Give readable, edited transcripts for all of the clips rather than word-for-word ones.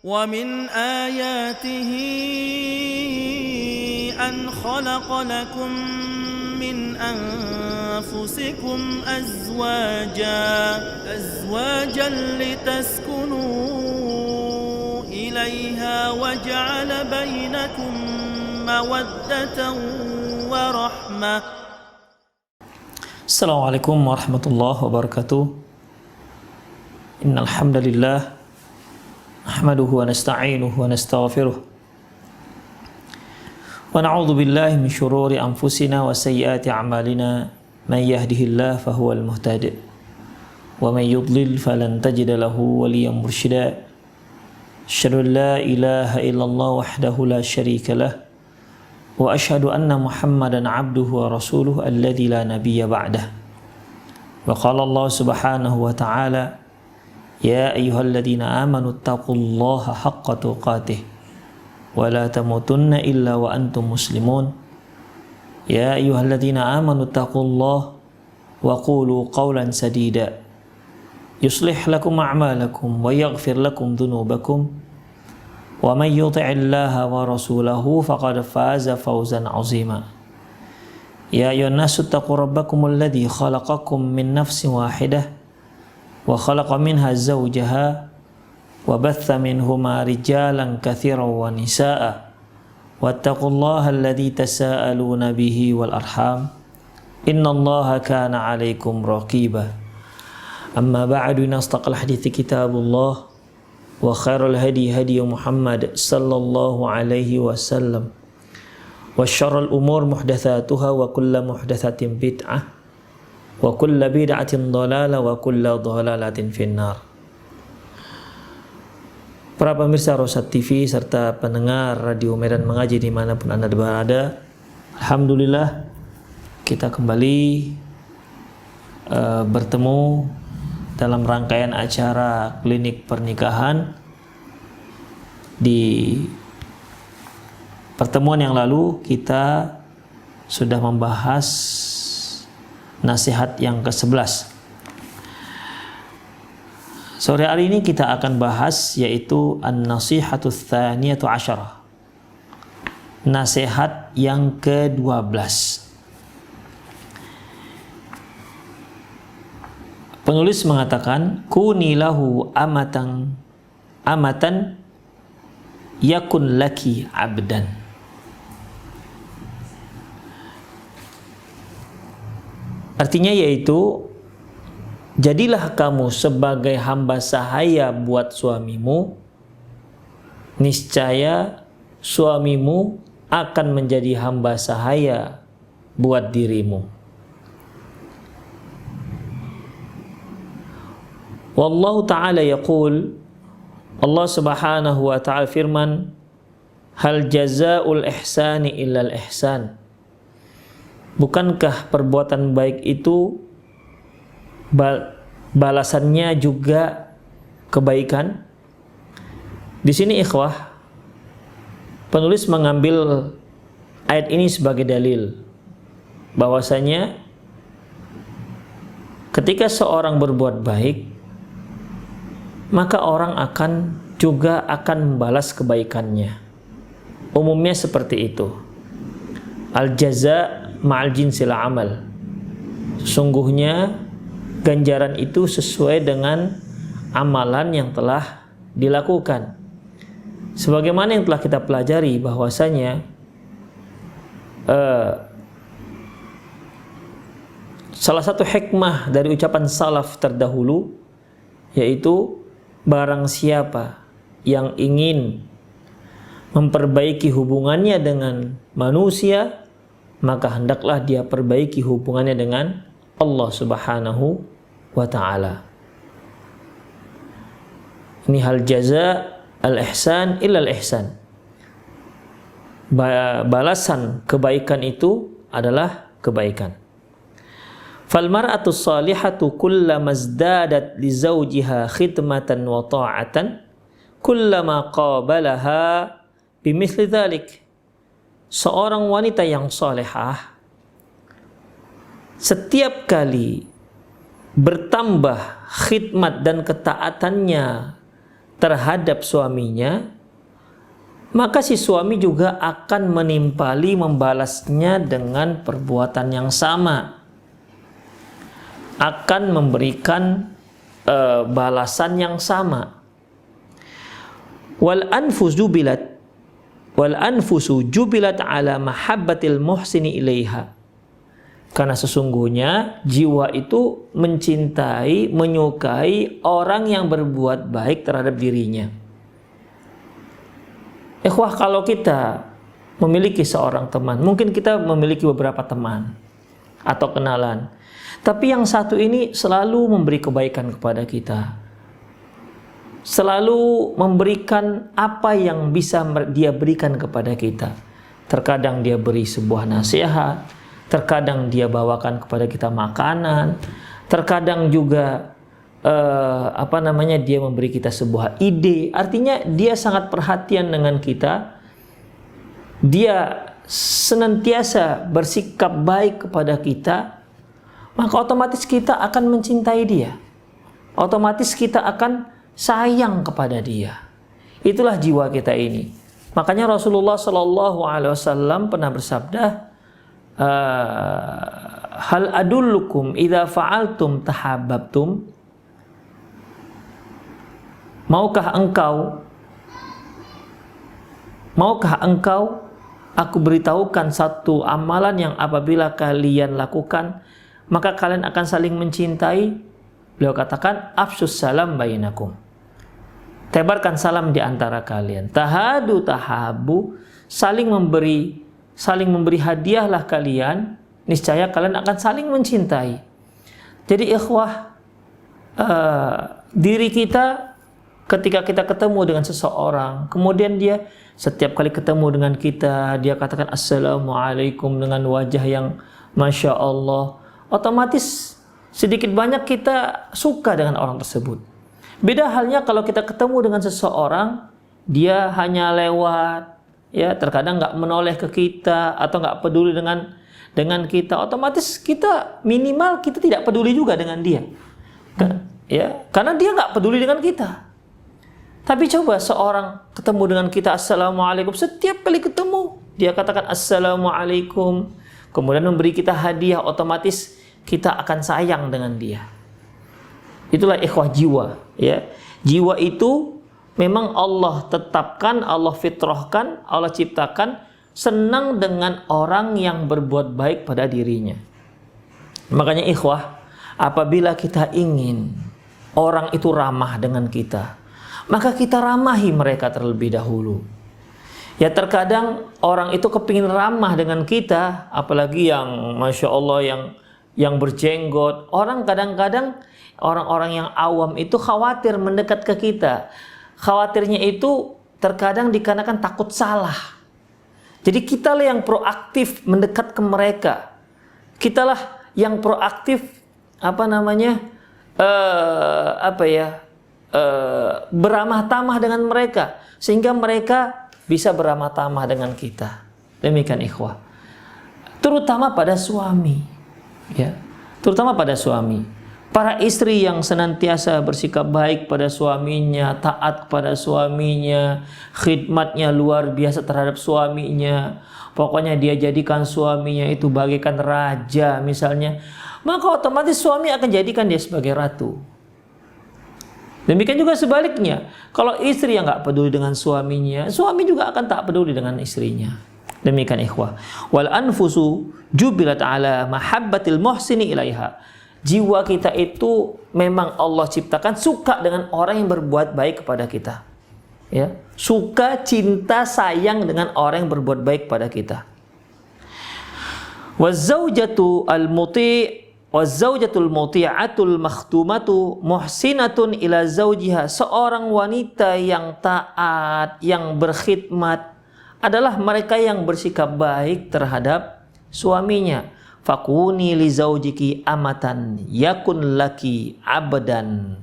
ومن آياته أن خلق لكم من أنفسكم أزواجا لتسكنوا إليها وجعل بينكم مودة ورحمة. Assalamualaikum warahmatullahi wabarakatuh. Innal hamdalillah nahmaduhu wa nasta'inuhu wa nastaghfiruh. Wa na'udzu billahi min shururi anfusina wa sayyiati a'malina. Man yahdihillahu fahuwal muhtadi wa man yudlil falan tajida lahu waliyyan mursyida. Asyhadu an la ilaha illallah wahdahu la syarika lah. Wa asyhadu anna Muhammadan abduhu wa rasuluhu alladzi la nabiyya ba'dah. Wa qala Allah subhanahu wa ta'ala, ya ayyuhalladzina amanu taqullaha haqqa tuqatih wa la tamutunna illa wa antum muslimun. Ya ayyuhalladzina amanu taqullaha wa qulu qawlan sadida yuslih lakum a'malakum wa yaghfir lakum dhunubakum wa man yuti'illaha wa rasulahu faqad faza fawzan 'azima. Ya ayyuhan nasu taqu rabbakumul ladzi khalaqakum min nafsin wahidah wa khalaqa minha zawjaha wa batha minhuma rijalan katsiran wa nisaa'a wattaqullaha alladzi tasaaluna bihi wal arham innallaha kana 'alaikum raqiba. Amma ba'du, nastaqal hadithi kitabullah wa khairul hadi hadi Muhammad sallallahu alaihi wasallam wa syarrul umur muhdatsatuha wa kullu muhdatsatin bid'ah wa kullu bid'atin dhalalah wa kullu dhalalatin finnar. Para pemirsa Rosat TV serta pendengar Radio Medan Mengaji dimanapun Anda berada, alhamdulillah kita kembali bertemu dalam rangkaian acara klinik pernikahan. Di pertemuan yang lalu kita sudah membahas nasihat yang ke-11. Sore hari ini kita akan bahas yaitu an-nasihatu tsaniyatu asyarah. Nasihat yang ke-12. Penulis mengatakan, kuni lahu amatan yakun laki abdan. Artinya yaitu, jadilah kamu sebagai hamba sahaya buat suamimu, niscaya suamimu akan menjadi hamba sahaya buat dirimu. Wallahu ta'ala yaqul, Allah subhanahu wa ta'ala firman, hal jazaa'ul ihsani illal ihsan. Bukankah perbuatan baik itu balasannya juga kebaikan? Di sini ikhwah, penulis mengambil ayat ini sebagai dalil bahwasanya ketika seorang berbuat baik, maka orang juga akan membalas kebaikannya. Umumnya seperti itu. Al-jaza ma'al jinsil amal. Sesungguhnya ganjaran itu sesuai dengan amalan yang telah dilakukan. Sebagaimana yang telah kita pelajari bahwasanya salah satu hikmah dari ucapan salaf terdahulu yaitu barang siapa yang ingin memperbaiki hubungannya dengan manusia, maka hendaklah dia perbaiki hubungannya dengan Allah subhanahu wa ta'ala. Ini hal jaza al-ihsan illal ihsan. Balasan kebaikan itu adalah kebaikan. Fal mar'atu salihatu kullama izdadat li zawjiha khidmatan wa ta'atan kullama qabalaha bimithli dzalik. Seorang wanita yang salihah setiap kali bertambah khidmat dan ketaatannya terhadap suaminya, maka si suami juga akan menimpali membalasnya dengan perbuatan yang sama, akan memberikan balasan yang sama. Wal anfusu jubilat ala mahabbatil muhsini ilaiha. Karena sesungguhnya jiwa itu mencintai, menyukai orang yang berbuat baik terhadap dirinya. Ikhwah, kalau kita memiliki seorang teman, mungkin kita memiliki beberapa teman atau kenalan, tapi yang satu ini selalu memberi kebaikan kepada kita, selalu memberikan apa yang bisa dia berikan kepada kita. Terkadang dia beri sebuah nasihat, terkadang dia bawakan kepada kita makanan, terkadang juga dia memberi kita sebuah ide. Artinya dia sangat perhatian dengan kita, dia senantiasa bersikap baik kepada kita, maka otomatis kita akan mencintai dia, otomatis kita akan sayang kepada dia. Itulah jiwa kita ini. Makanya Rasulullah SAW pernah bersabda, hal adullukum idza fa'altum tahabbabtum. Maukah engkau aku beritahukan satu amalan yang apabila kalian lakukan maka kalian akan saling mencintai? Beliau katakan, afsyus salam bainakum. Tebarkan salam di antara kalian. Tahadu tahabu, saling memberi hadiahlah kalian, niscaya kalian akan saling mencintai. Jadi ikhwah, diri kita ketika kita ketemu dengan seseorang, kemudian dia setiap kali ketemu dengan kita, dia katakan assalamualaikum dengan wajah yang masya Allah, otomatis sedikit banyak kita suka dengan orang tersebut. Beda halnya kalau kita ketemu dengan seseorang, dia hanya lewat, ya terkadang nggak menoleh ke kita atau nggak peduli dengan kita, otomatis kita minimal kita tidak peduli juga dengan dia, ya karena dia nggak peduli dengan kita. Tapi coba seorang ketemu dengan kita, assalamualaikum, setiap kali ketemu dia katakan assalamualaikum, kemudian memberi kita hadiah, otomatis kita akan sayang dengan dia. Itulah ikhwah jiwa, ya. Jiwa itu memang Allah tetapkan, Allah fitrahkan, Allah ciptakan senang dengan orang yang berbuat baik pada dirinya. Makanya ikhwah, apabila kita ingin orang itu ramah dengan kita, maka kita ramahi mereka terlebih dahulu. Ya terkadang orang itu kepingin ramah dengan kita, apalagi yang masya Allah yang berjenggot. Orang kadang-kadang orang-orang yang awam itu khawatir mendekat ke kita. Khawatirnya itu terkadang dikarenakan takut salah. Jadi kitalah yang proaktif mendekat ke mereka. Kitalah yang proaktif beramah tamah dengan mereka, sehingga mereka bisa beramah tamah dengan kita. Demikian ikhwah. Terutama pada suami, ya. Terutama pada suami. Para istri yang senantiasa bersikap baik pada suaminya, taat kepada suaminya, khidmatnya luar biasa terhadap suaminya. Pokoknya dia jadikan suaminya itu bagaikan raja misalnya, maka otomatis suami akan jadikan dia sebagai ratu. Demikian juga sebaliknya, kalau istri yang nggak peduli dengan suaminya, suami juga akan tak peduli dengan istrinya. Demikian ikhwah. Wal anfusu jubilat ala mahabbatil muhsini ilaiha. Jiwa kita itu memang Allah ciptakan suka dengan orang yang berbuat baik kepada kita. Ya, suka, cinta, sayang dengan orang yang berbuat baik pada kita. Wazzaujatu al-muti' Wazaujatul muti'atul makhtumatu muhsinatun ila zaujiha. Seorang wanita yang taat, yang berkhidmat adalah mereka yang bersikap baik terhadap suaminya. Fakuni li zaujiki amatan yakun laki abdan.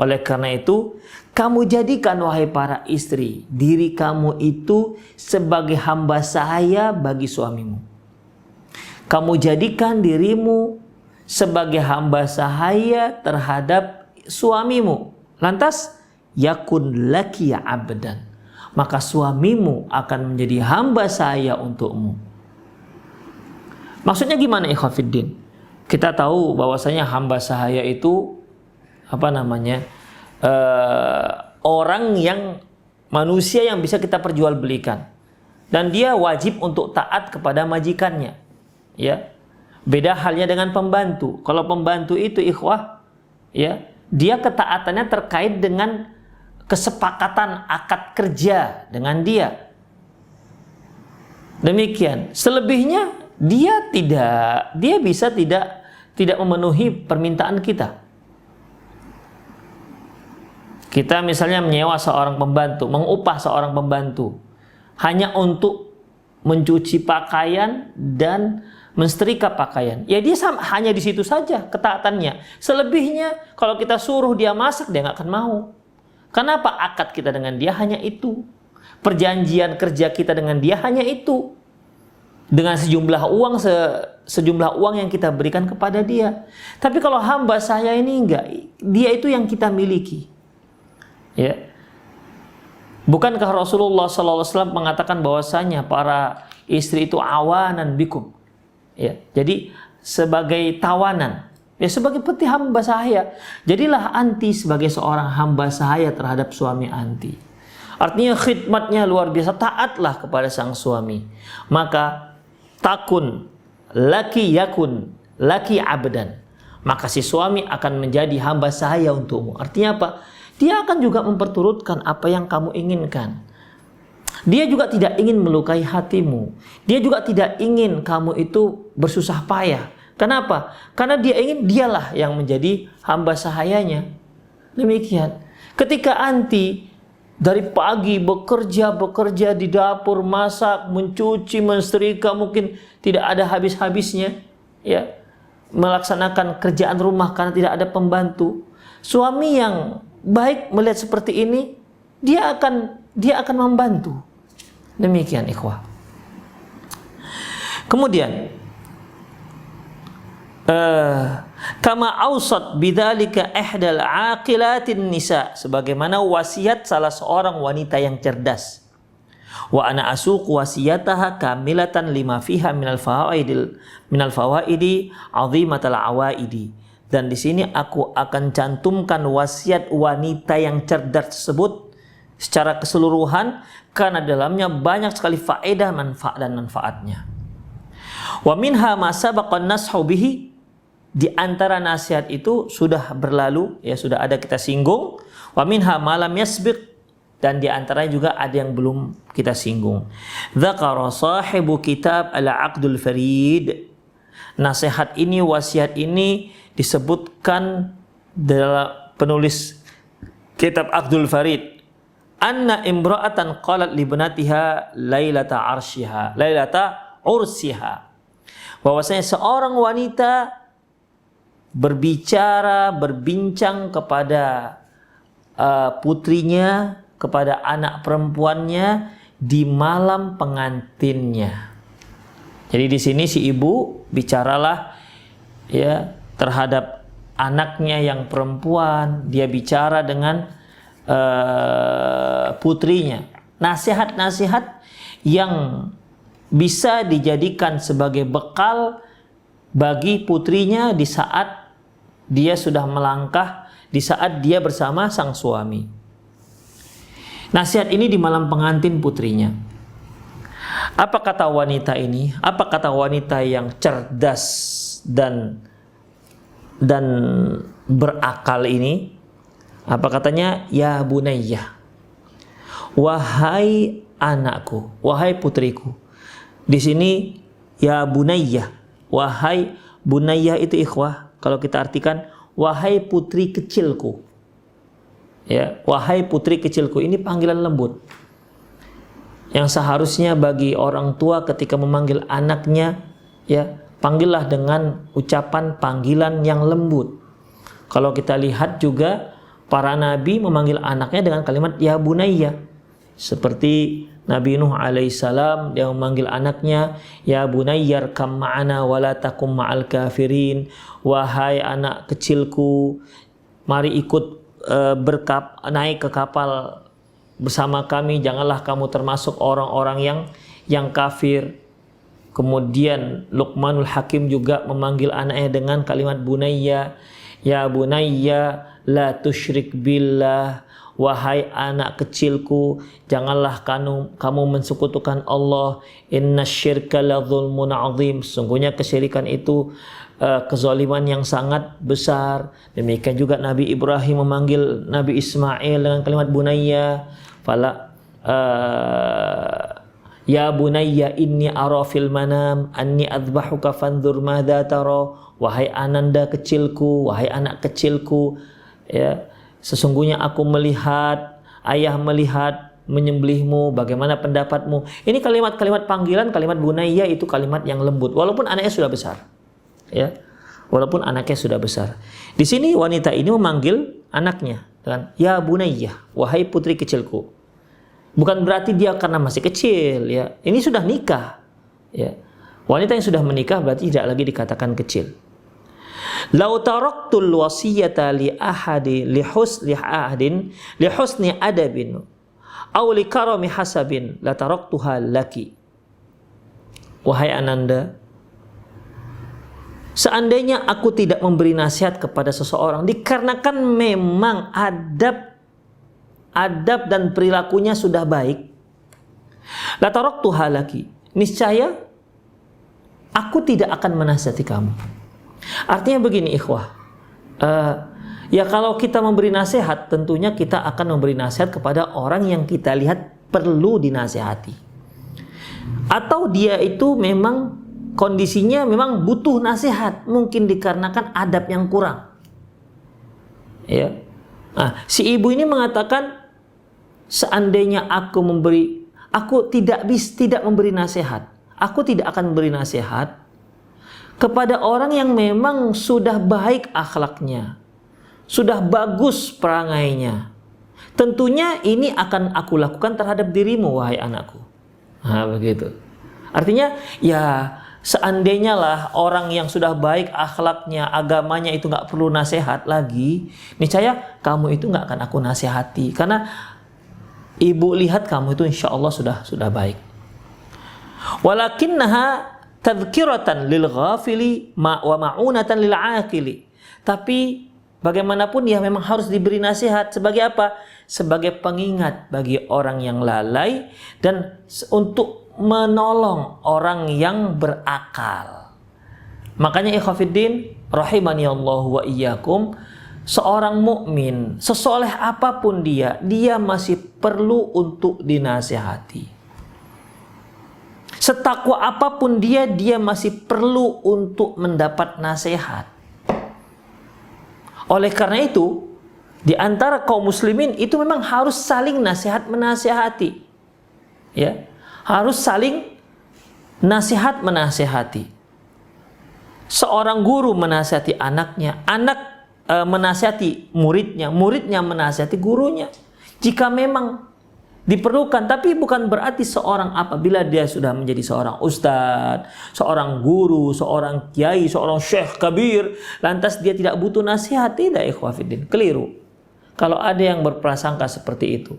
Oleh karena itu, kamu jadikan wahai para istri, diri kamu itu sebagai hamba saya bagi suamimu. Kamu jadikan dirimu sebagai hamba sahaya terhadap suamimu. Lantas yakun laki abdan, maka suamimu akan menjadi hamba sahaya untukmu. Maksudnya gimana ikhwatiddin? Kita tahu bahwasanya hamba sahaya itu orang yang manusia yang bisa kita perjualbelikan, dan dia wajib untuk taat kepada majikannya, ya. Beda halnya dengan pembantu. Kalau pembantu itu ikhwah, ya, dia ketaatannya terkait dengan kesepakatan akad kerja dengan dia. Demikian. Selebihnya dia bisa tidak memenuhi permintaan kita. Kita misalnya menyewa seorang pembantu, mengupah seorang pembantu hanya untuk mencuci pakaian dan mensetrika pakaian. Ya dia hanya di situ saja ketaatannya. Selebihnya kalau kita suruh dia masak, dia nggak akan mau. Kenapa? Akad kita dengan dia hanya itu. Perjanjian kerja kita dengan dia hanya itu. Dengan sejumlah uang yang kita berikan kepada dia. Tapi kalau hamba saya ini enggak, dia itu yang kita miliki. Ya. Bukankah Rasulullah SAW mengatakan bahwasanya para istri itu awanan bikum? Ya, jadi sebagai tawanan, ya sebagai peti hamba sahaya. Jadilah anti sebagai seorang hamba sahaya terhadap suami anti. Artinya khidmatnya luar biasa, taatlah kepada sang suami. Maka yakun laki abdan, maka si suami akan menjadi hamba sahaya untukmu. Artinya apa? Dia akan juga memperturutkan apa yang kamu inginkan. Dia juga tidak ingin melukai hatimu. Dia juga tidak ingin kamu itu bersusah payah. Kenapa? Karena dia ingin dialah yang menjadi hamba sahayanya. Demikian. Ketika anti dari pagi bekerja di dapur, masak, mencuci, mensetrika, mungkin tidak ada habis-habisnya, ya, melaksanakan kerjaan rumah karena tidak ada pembantu. Suami yang baik melihat seperti ini, dia akan membantu. Demikian ikhwah. Kemudian kama ausat bidzalika ihdal aqilatin nisa, sebagaimana wasiat salah seorang wanita yang cerdas. Wa ana asuq wasiyataha kamilatan lima fiha minal fawaidi azimatal awaidi. Dan di sini aku akan cantumkan wasiat wanita yang cerdas tersebut secara keseluruhan, karena dalamnya banyak sekali faedah, manfaat dan manfaatnya. Wa minha ma sabaqa an-nashu bihi, di antara nasihat itu sudah berlalu, ya sudah ada kita singgung. Wa minha ma lam yasbiq, dan di antaranya juga ada yang belum kita singgung. Dzakara sahibu kitab Al-Aqdul Farid. Nasihat ini, wasiat ini disebutkan dalam penulis kitab Aqdul Farid. Anna imra'atan qalat li ibnatiha lailata ursiha. Bahwasanya seorang wanita berbincang kepada putrinya, kepada anak perempuannya di malam pengantinnya. Jadi di sini si ibu bicaralah, ya, terhadap anaknya yang perempuan. Dia bicara dengan putrinya, nasihat-nasihat yang bisa dijadikan sebagai bekal bagi putrinya di saat dia sudah melangkah, di saat dia bersama sang suami. Nasihat ini di malam pengantin putrinya. Apa kata wanita ini? Apa kata wanita yang cerdas dan berakal ini? Apa katanya? Ya bunayyah, wahai anakku, wahai putriku. Di sini ya bunayyah, wahai bunayyah itu ikhwah, kalau kita artikan wahai putri kecilku. Ya, wahai putri kecilku, ini panggilan lembut. Yang seharusnya bagi orang tua ketika memanggil anaknya, ya, panggillah dengan ucapan panggilan yang lembut. Kalau kita lihat juga para nabi memanggil anaknya dengan kalimat ya bunayya. Seperti Nabi Nuh alaihissalam, dia memanggil anaknya ya bunayyar kam ma'ana wala takum ma'al kafirin. Wahai anak kecilku, mari ikut naik ke kapal bersama kami, janganlah kamu termasuk orang-orang yang kafir. Kemudian Luqmanul Hakim juga memanggil anaknya dengan kalimat bunayya, ya bunayya la tusyrik billah, wahai anak kecilku, janganlah kamu mensekutukan Allah. Innasyirka la dzulmun adzim, sesungguhnya kesyirikan itu kezaliman yang sangat besar. Demikian juga Nabi Ibrahim memanggil Nabi Ismail dengan kalimat bunayya, fala ya bunayya inni ara fil manam anni adzbahuka fanzur madza tara, wahai ananda kecilku, wahai anak kecilku, ya, sesungguhnya aku melihat, ayah melihat menyembelihmu, bagaimana pendapatmu. Ini kalimat-kalimat panggilan, kalimat bunayya itu kalimat yang lembut walaupun anaknya sudah besar. Ya. Walaupun anaknya sudah besar. Di sini wanita ini memanggil anaknya dengan ya bunayya, wahai putri kecilku. Bukan berarti dia karena masih kecil, ya. Ini sudah nikah, ya. Wanita yang sudah menikah berarti tidak lagi dikatakan kecil. Lau taraktul wasiyata li ahadi li husni adabin aw li karami hasabin la taraktuha laki. Wahai Ananda, seandainya aku tidak memberi nasihat kepada seseorang dikarenakan memang adab dan perilakunya sudah baik, la taraktuha laki, niscaya aku tidak akan menasihati kamu. Artinya begini ikhwah, ya kalau kita memberi nasihat, tentunya kita akan memberi nasihat kepada orang yang kita lihat perlu dinasihati, atau dia itu memang kondisinya memang butuh nasihat, mungkin dikarenakan adab yang kurang. Ya, nah, si ibu ini mengatakan, seandainya aku tidak memberi nasihat, aku tidak akan memberi nasihat kepada orang yang memang sudah baik akhlaknya, sudah bagus perangainya. Tentunya ini akan aku lakukan terhadap dirimu, wahai anakku. Nah, begitu. Artinya, ya seandainya lah orang yang sudah baik akhlaknya, agamanya itu nggak perlu nasihat lagi, niscaya kamu itu nggak akan aku nasihati, karena ibu lihat kamu itu insya Allah sudah baik. Walakinnaha tadhkiratan lil ghafili wa ma'unatan lil aqili. Tapi bagaimanapun ya memang harus diberi nasihat. Sebagai apa? Sebagai pengingat bagi orang yang lalai dan untuk menolong orang yang berakal. Makanya ikhwafiddin rahimani Allah wa iyyakum, seorang mukmin sesoleh apapun dia masih perlu untuk dinasihati. Setakwa apapun dia masih perlu untuk mendapat nasihat. Oleh karena itu, di antara kaum muslimin itu memang harus saling nasihat menasihati. Ya, harus saling nasihat menasihati. Seorang guru menasihati anaknya, anak menasihati muridnya, muridnya menasihati gurunya. Jika memang diperlukan, tapi bukan berarti seorang apabila dia sudah menjadi seorang ustadz, seorang guru, seorang kiai, seorang syekh kabir, lantas dia tidak butuh nasihat. Tidak, ikhwafiddin, keliru kalau ada yang berprasangka seperti itu.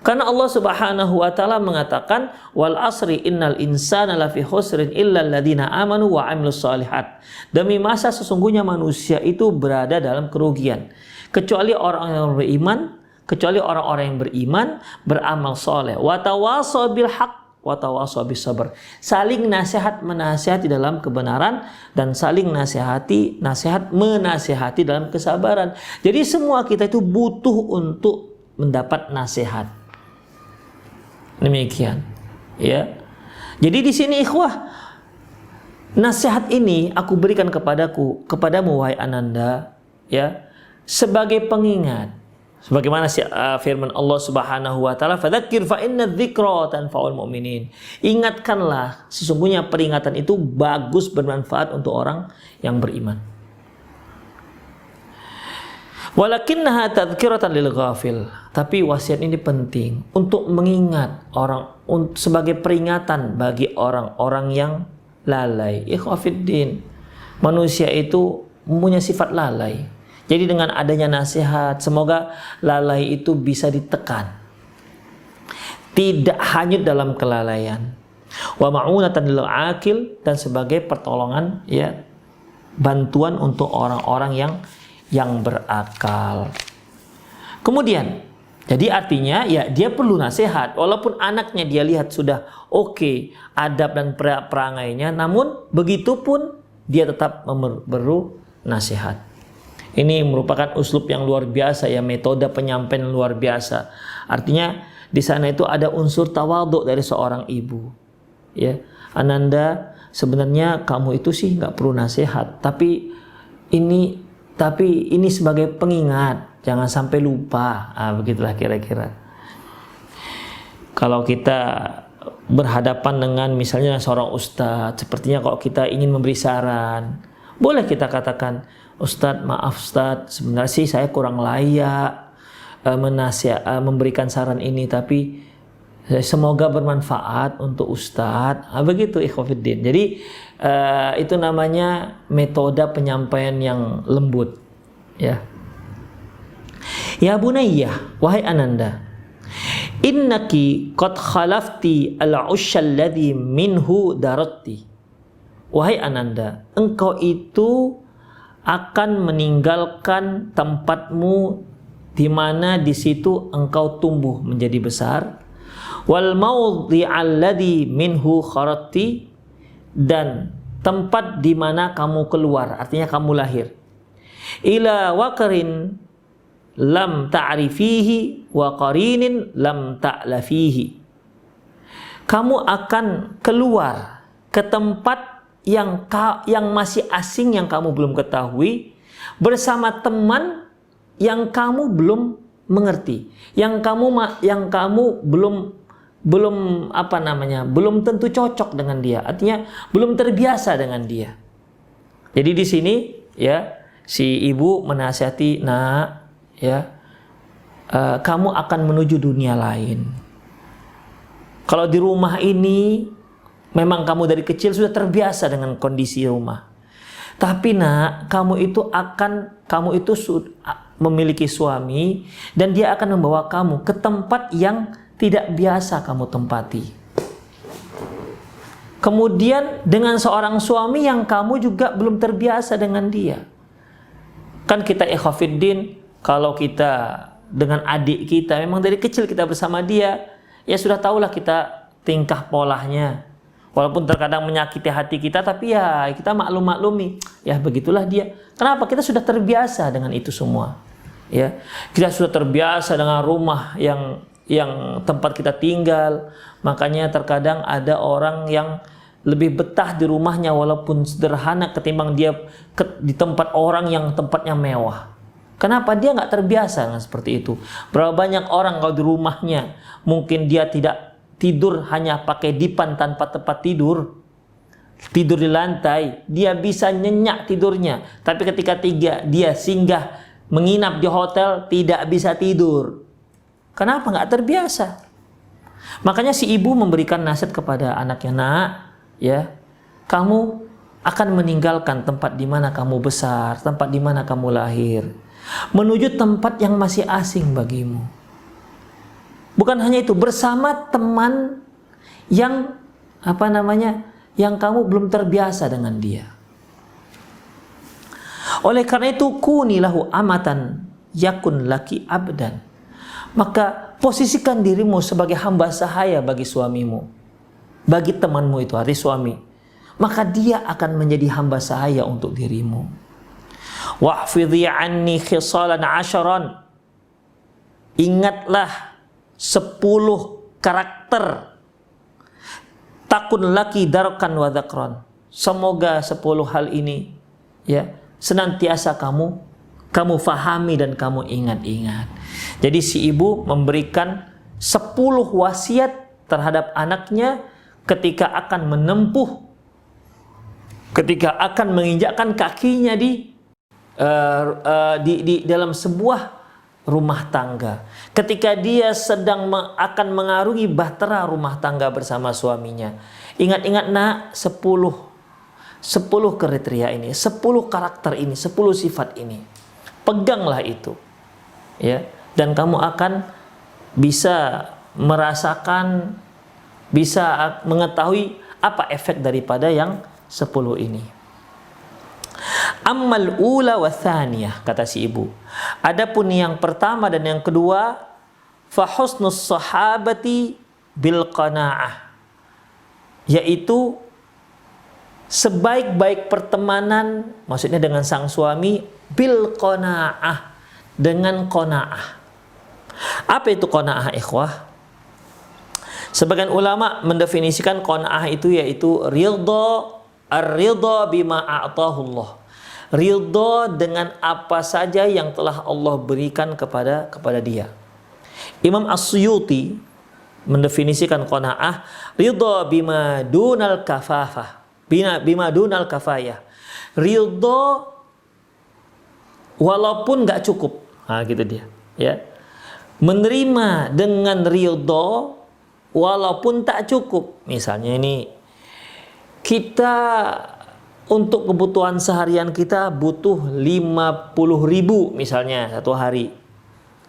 Karena Allah Subhanahu wa taala mengatakan, wal asri innal insana lafi khusrin illa alladziina amanu wa 'amilus shalihat. Demi masa sesungguhnya manusia itu berada dalam kerugian kecuali orang yang beriman, kecuali orang-orang yang beriman, beramal soleh, wa tawassaw bil haqq wa tawassaw bis sabr. Saling nasihat menasihati dalam kebenaran dan saling nasihat menasihati dalam kesabaran. Jadi semua kita itu butuh untuk mendapat nasihat. Demikian, ya. Jadi di sini ikhwah, nasihat ini aku berikan kepadamu wahai Ananda, ya, sebagai pengingat. Sebagaimana firman Allah Subhanahu wa taala, fadzakir fa inna dzikra tanfa'ul mu'minin. Ingatkanlah, sesungguhnya peringatan itu bagus, bermanfaat untuk orang yang beriman. Walakinnaha tadhkiratan lil ghafil. Tapi wasiat ini penting untuk mengingat orang, sebagai peringatan bagi orang-orang yang lalai. Ikhwafiddin, manusia itu mempunyai sifat lalai. Jadi dengan adanya nasihat, semoga lalai itu bisa ditekan, tidak hanyut dalam kelalaian. Wa ma'unatan lil akil, dan sebagai pertolongan, ya, bantuan untuk orang-orang yang berakal. Kemudian, jadi artinya ya dia perlu nasihat, walaupun anaknya dia lihat sudah oke adab dan perangainya, namun begitupun dia tetap perlu nasihat. Ini merupakan uslub yang luar biasa, ya, metode penyampaian luar biasa. Artinya di sana itu ada unsur tawadhu dari seorang ibu. Ya, Ananda, sebenarnya kamu itu sih nggak perlu nasihat, tapi ini sebagai pengingat, jangan sampai lupa. Begitulah kira-kira. Kalau kita berhadapan dengan misalnya seorang ustadz, sepertinya kalau kita ingin memberi saran, boleh kita katakan, Ustadz, maaf Ustadz, sebenarnya sih saya kurang layak memberikan saran ini, tapi semoga bermanfaat untuk Ustadz. Begitu ikhwatiddin. Jadi itu namanya metode penyampaian yang lembut, ya. Ya Bunayyah, wahai Ananda, innaki qad khalafti al-'ushya alladhi minhu daratti. Wahai Ananda, engkau itu akan meninggalkan tempatmu di mana di situ engkau tumbuh menjadi besar. Wal mawdhi'al ladzi minhu kharajti, dan tempat di mana kamu keluar, artinya kamu lahir. Ila waqrin lam ta'rifihi wa qarinin lam ta'lafihi. Kamu akan keluar ke tempat yang masih asing, yang kamu belum ketahui, bersama teman yang kamu belum mengerti, yang kamu belum tentu cocok dengan dia, artinya belum terbiasa dengan dia. Jadi di sini, ya, si ibu menasihati, nak, ya, kamu akan menuju dunia lain. Kalau di rumah ini memang kamu dari kecil sudah terbiasa dengan kondisi rumah. Tapi nak, kamu itu memiliki suami, dan dia akan membawa kamu ke tempat yang tidak biasa kamu tempati. Kemudian dengan seorang suami yang kamu juga belum terbiasa dengan dia. Kan kita ikhwatiddin, kalau kita dengan adik kita, memang dari kecil kita bersama dia, ya sudah tahulah kita tingkah polanya. Walaupun terkadang menyakiti hati kita, tapi ya kita maklumi. Ya begitulah dia. Kenapa? Kita sudah terbiasa dengan itu semua. Ya, kita sudah terbiasa dengan rumah yang tempat kita tinggal. Makanya terkadang ada orang yang lebih betah di rumahnya walaupun sederhana ketimbang dia di tempat orang yang tempatnya mewah. Kenapa? Dia nggak terbiasa dengan seperti itu. Berapa banyak orang kalau di rumahnya mungkin dia tidak tidur, hanya pakai dipan tanpa tempat tidur di lantai, dia bisa nyenyak tidurnya. Tapi ketika dia singgah menginap di hotel, tidak bisa tidur. Kenapa? Nggak terbiasa. Makanya si ibu memberikan nasihat kepada anaknya, nak, ya, kamu akan meninggalkan tempat di mana kamu besar, tempat di mana kamu lahir, menuju tempat yang masih asing bagimu. Bukan hanya itu, bersama teman yang yang kamu belum terbiasa dengan dia. Oleh karena itu, kuni lahu amatan yakun laki abdan. Maka posisikan dirimu sebagai hamba sahaya bagi suamimu, bagi temanmu itu, arti suami. Maka dia akan menjadi hamba sahaya untuk dirimu. Wahfidhi anni khisalan 10. Ingatlah 10 karakter, takun laki darkan wa dzakran. Semoga 10 hal ini, ya, senantiasa kamu fahami dan kamu ingat-ingat. Jadi si ibu memberikan 10 wasiat terhadap anaknya ketika akan menginjakkan kakinya di dalam sebuah rumah tangga, ketika dia sedang akan mengarungi bahtera rumah tangga bersama suaminya. Ingat-ingat nak, 10 kriteria ini, 10 karakter ini, 10 sifat ini. peganglah itu, ya, dan kamu akan bisa merasakan, bisa mengetahui apa efek daripada yang 10 ini. Ammal ula wa thaniyah, kata si ibu. Adapun yang pertama dan yang kedua, fa husnus sahabati bil qanaah, yaitu sebaik-baik pertemanan, maksudnya dengan sang suami, bil qanaah, dengan qanaah. Apa itu qanaah, ikhwah? Sebagian ulama mendefinisikan qanaah itu yaitu ridha bima a'tahullah. Ridha dengan apa saja yang telah Allah berikan kepada dia. Imam As-Suyuti mendefinisikan qanaah, ridha bima dunal kafafah, bima dunal kafayah. Ridha walaupun nggak cukup. Nah, gitu dia, ya. Menerima dengan ridha walaupun tak cukup. Misalnya ini, kita untuk kebutuhan seharian kita butuh 50.000 misalnya satu hari,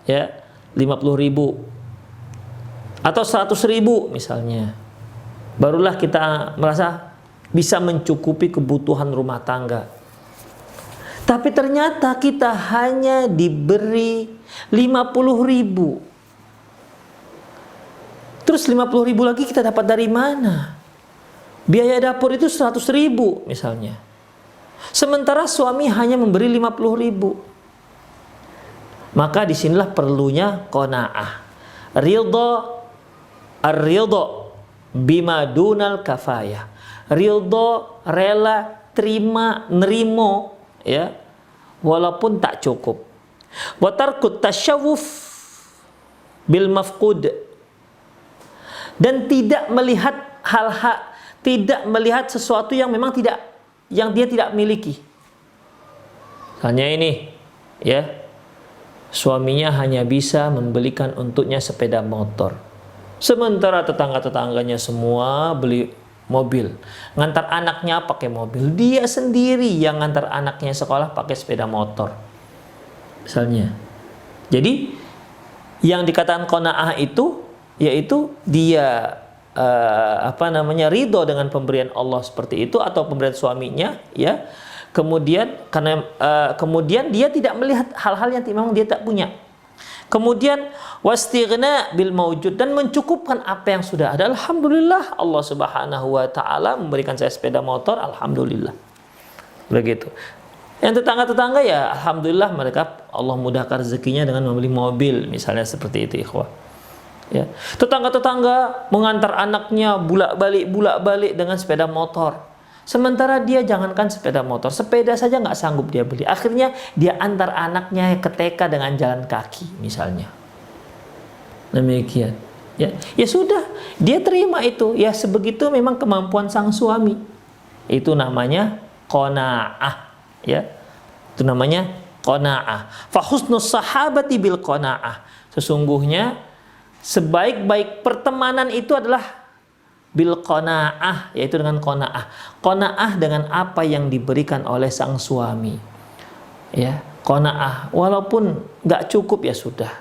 ya, 50.000 atau 100.000 misalnya, barulah kita merasa bisa mencukupi kebutuhan rumah tangga. Tapi ternyata kita hanya diberi 50.000. Terus 50.000 lagi kita dapat dari mana? Biaya dapur itu 100.000 misalnya. Sementara suami hanya memberi 50.000. Maka disinilah perlunya qanaah. Ridha bima dunal kafayah. Ridha, rela, terima, nerimo, ya, walaupun tak cukup. Wa tarkut tasyawuf bil mafqud, dan tidak melihat tidak melihat sesuatu yang memang dia tidak miliki. Hanya ini, ya, suaminya hanya bisa membelikan untuknya sepeda motor, sementara tetangga-tetangganya semua beli mobil, ngantar anaknya pakai mobil, dia sendiri yang ngantar anaknya sekolah pakai sepeda motor, misalnya. Jadi yang dikatakan qanaah itu yaitu dia ridho dengan pemberian Allah seperti itu atau pemberian suaminya, ya. Kemudian dia tidak melihat hal-hal yang memang dia tak punya. Kemudian wastighna bil maujud, dan mencukupkan apa yang sudah ada. Alhamdulillah, Allah Subhanahu wa taala memberikan saya sepeda motor, alhamdulillah. Begitu. Yang tetangga-tetangga, ya alhamdulillah, mereka Allah mudahkan rezekinya dengan membeli mobil, misalnya seperti itu, ikhwah. Ya. Tetangga-tetangga mengantar anaknya bulak-balik dengan sepeda motor. Sementara dia jangankan sepeda motor, sepeda saja nggak sanggup dia beli. Akhirnya dia antar anaknya ke TK dengan jalan kaki, misalnya. Demikian. Ya sudah, dia terima itu. Ya sebegitu memang kemampuan sang suami. Itu namanya qanaah, ya. Itu namanya qanaah. Fa husnus sahabati bil qanaah. Sesungguhnya sebaik-baik pertemanan itu adalah bil qanaah, yaitu dengan qanaah. Qanaah dengan apa yang diberikan oleh sang suami. Ya, qanaah walaupun nggak cukup, ya sudah.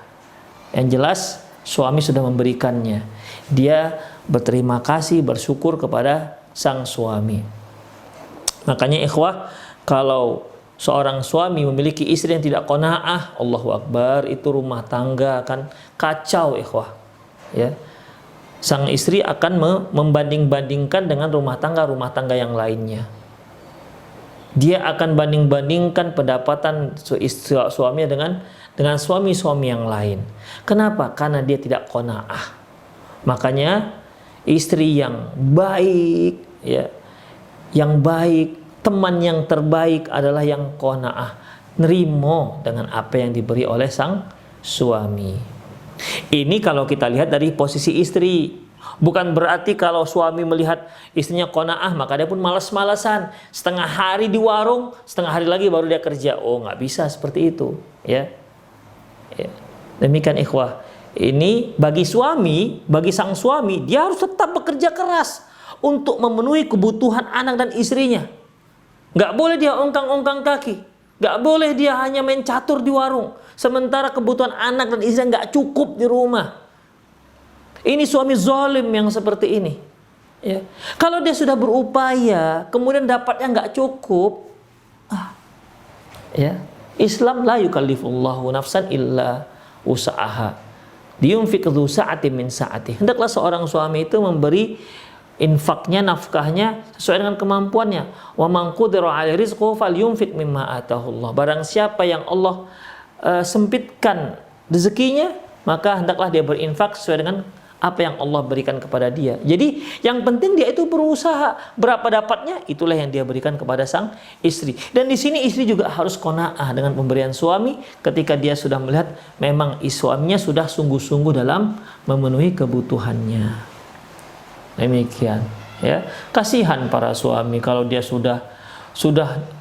Yang jelas suami sudah memberikannya. Dia berterima kasih, bersyukur kepada sang suami. Makanya ikhwah, kalau seorang suami memiliki istri yang tidak qanaah, Allahu Akbar, itu rumah tangga akan kacau, ikhwah. Ya. Sang istri akan membanding-bandingkan dengan rumah tangga yang lainnya. Dia akan banding-bandingkan pendapatan suaminya dengan suami-suami yang lain. Kenapa? Karena dia tidak qanaah. Makanya istri yang baik, ya, yang baik, teman yang terbaik adalah yang qanaah, nerimo dengan apa yang diberi oleh sang suami. Ini kalau kita lihat dari posisi istri. Bukan berarti kalau suami melihat istrinya qanaah maka dia pun malas-malasan, setengah hari di warung, setengah hari lagi baru dia kerja. Oh, nggak bisa seperti itu, ya. Demikian ikhwah. Ini bagi suami, bagi sang suami, dia harus tetap bekerja keras untuk memenuhi kebutuhan anak dan istrinya. Nggak boleh dia ongkang-ongkang kaki. Nggak boleh dia hanya main catur di warung, sementara kebutuhan anak dan istri nggak cukup di rumah. Ini suami zalim yang seperti ini. Ya. Kalau dia sudah berupaya, kemudian dapatnya nggak cukup, ya, Islam la yukallifullahu nafsan illa usaha. Diyunfik dzu sa'atin min sa'atih. Hendaklah seorang suami itu memberi infaknya, nafkahnya sesuai dengan kemampuannya. Wa man qudira 'alaihi rizquhu falyunfik mimma atahullah. Barang siapa yang Allah sempitkan rezekinya, maka hendaklah dia berinfak sesuai dengan apa yang Allah berikan kepada dia. Jadi yang penting dia itu berusaha, berapa dapatnya itulah yang dia berikan kepada sang istri. Dan di sini istri juga harus qanaah dengan pemberian suami ketika dia sudah melihat memang suaminya sudah sungguh-sungguh dalam memenuhi kebutuhannya. Demikian, ya. Kasihan para suami kalau dia sudah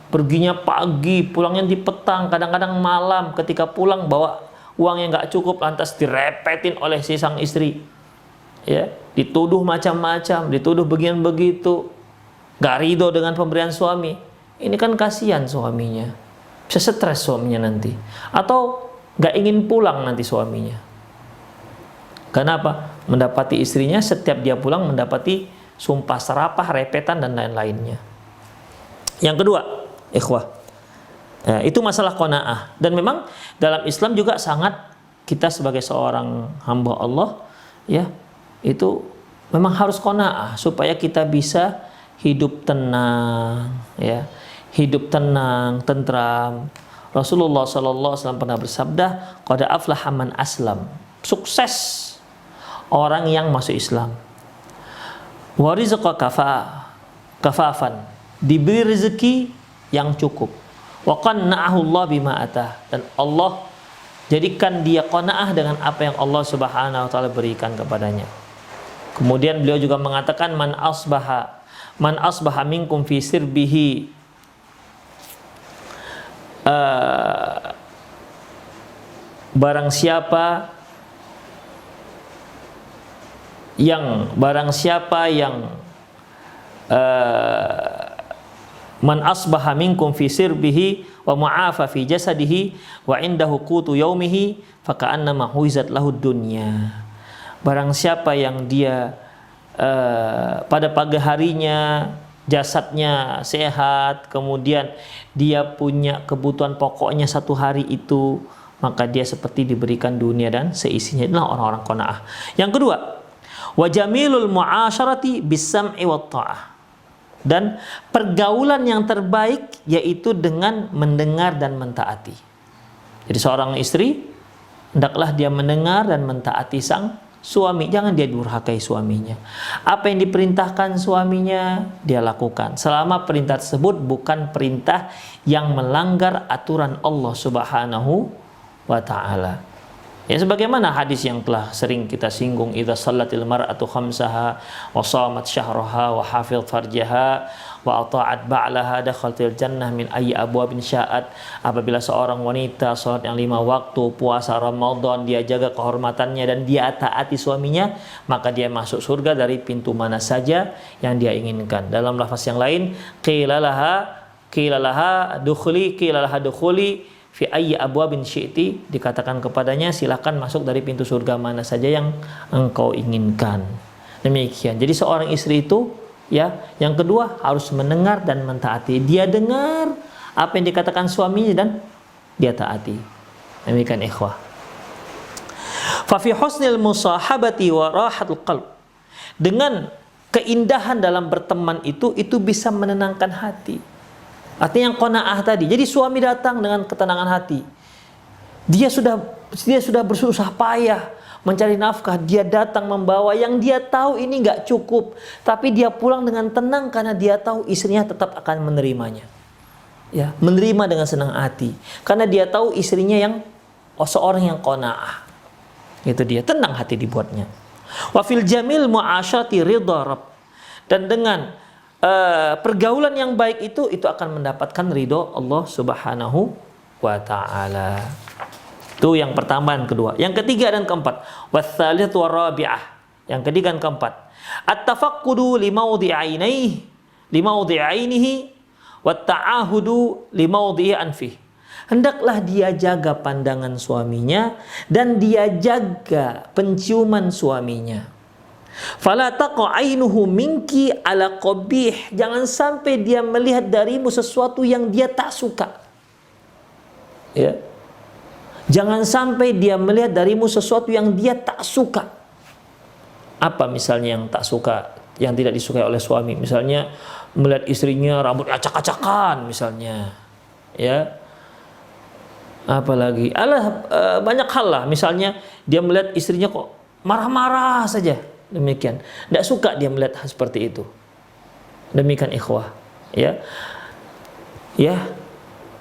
perginya pagi, pulangnya di petang, kadang-kadang malam, ketika pulang bawa uang yang nggak cukup lantas direpetin oleh si sang istri. Ya, dituduh macam-macam, dituduh begini begitu, gak ridho dengan pemberian suami. Ini kan kasihan suaminya, bisa stres suaminya nanti, atau gak ingin pulang nanti suaminya. Kenapa? Mendapati istrinya setiap dia pulang mendapati sumpah serapah, repetan dan lain-lainnya. Yang kedua, ikhwah, ya, itu masalah qanaah. Dan memang dalam Islam juga sangat, kita sebagai seorang hamba Allah, ya, itu memang harus qanaah supaya kita bisa hidup tenang, ya, hidup tenang, tentram. Rasulullah SAW pernah bersabda, qad aflaha man aslam, sukses orang yang masuk Islam. Wa rizqa kafafan, diberi rezeki yang cukup. Wa qanna'ahu Allah bima atah, dan Allah jadikan dia qanaah dengan apa yang Allah Subhanahu wa taala berikan kepadanya. Kemudian beliau juga mengatakan man asbaha minkum fi sirbihi barang siapa yang man asbaha minkum fi sirbihi wa mu'afa fi jasadihi wa indahu qutu yaumihi faka'annama huizat lahu dunya. Barang siapa yang dia pada pagi harinya jasadnya sehat, kemudian dia punya kebutuhan pokoknya satu hari itu, maka dia seperti diberikan dunia dan seisinya. Itulah orang-orang qanaah. Yang kedua, wa jamilul mu'asyarati bis-sam'i wat ta'ah. Dan pergaulan yang terbaik yaitu dengan mendengar dan mentaati. Jadi seorang istri hendaklah dia mendengar dan mentaati sang suami, jangan dia durhakai suaminya. Apa yang diperintahkan suaminya dia lakukan, selama perintah tersebut bukan perintah yang melanggar aturan Allah Subhanahu wa taala. Ya, sebagaimana hadis yang telah sering kita singgung, idza shallatil mar'atu khamsaha wa shamat syahraha wa hafizat farjaha wa ata'at ba'laha dakhaltil jannah min ayyi abwabin sya'at. Apabila seorang wanita salat yang 5 waktu, puasa Ramadan, dia jaga kehormatannya dan dia taati suaminya, maka dia masuk surga dari pintu mana saja yang dia inginkan. Dalam lafaz yang lain, qila laha dukhuli fi ayyi abwabin syi'ti, dikatakan kepadanya silakan masuk dari pintu surga mana saja yang engkau inginkan. Demikian. Jadi seorang istri itu, ya, yang kedua harus mendengar dan mentaati. Dia dengar apa yang dikatakan suaminya dan dia taati. Demikian ikhwah. Fa fi husnil musahabati wa rahatul qalb. Dengan keindahan dalam berteman itu bisa menenangkan hati. Artinya yang qanaah tadi. Jadi suami datang dengan ketenangan hati. Dia sudah bersusah payah mencari nafkah. Dia datang membawa yang dia tahu ini nggak cukup, tapi dia pulang dengan tenang karena dia tahu istrinya tetap akan menerimanya. Ya, menerima dengan senang hati. Karena dia tahu istrinya yang seorang yang qanaah. Itu dia, tenang hati dibuatnya. Wa fil jamil mu'asyati ridha rabb. Dan dengan pergaulan yang baik itu akan mendapatkan ridho Allah Subhanahu wa taala. Itu yang pertama dan kedua. Yang ketiga dan keempat, watsalitsu warabi'ah. Yang ketiga dan keempat, at-tafaqqudu li mawdi'ainihi wat ta'ahudu li mawdi'i anfihi. hendaklah dia jaga pandangan suaminya dan dia jaga penciuman suaminya. Fala taqa ainuhu minki ala qabih, jangan sampai dia melihat darimu sesuatu yang dia tak suka. Ya. Jangan sampai dia melihat darimu sesuatu yang dia tak suka. Apa misalnya yang tak suka, yang tidak disukai oleh suami? Misalnya melihat istrinya rambut acak-acakan misalnya. Ya. Apalagi banyak hal lah, misalnya dia melihat istrinya kok marah-marah saja, demikian, tidak suka dia melihat hal seperti itu. Demikian ikhwah, ya,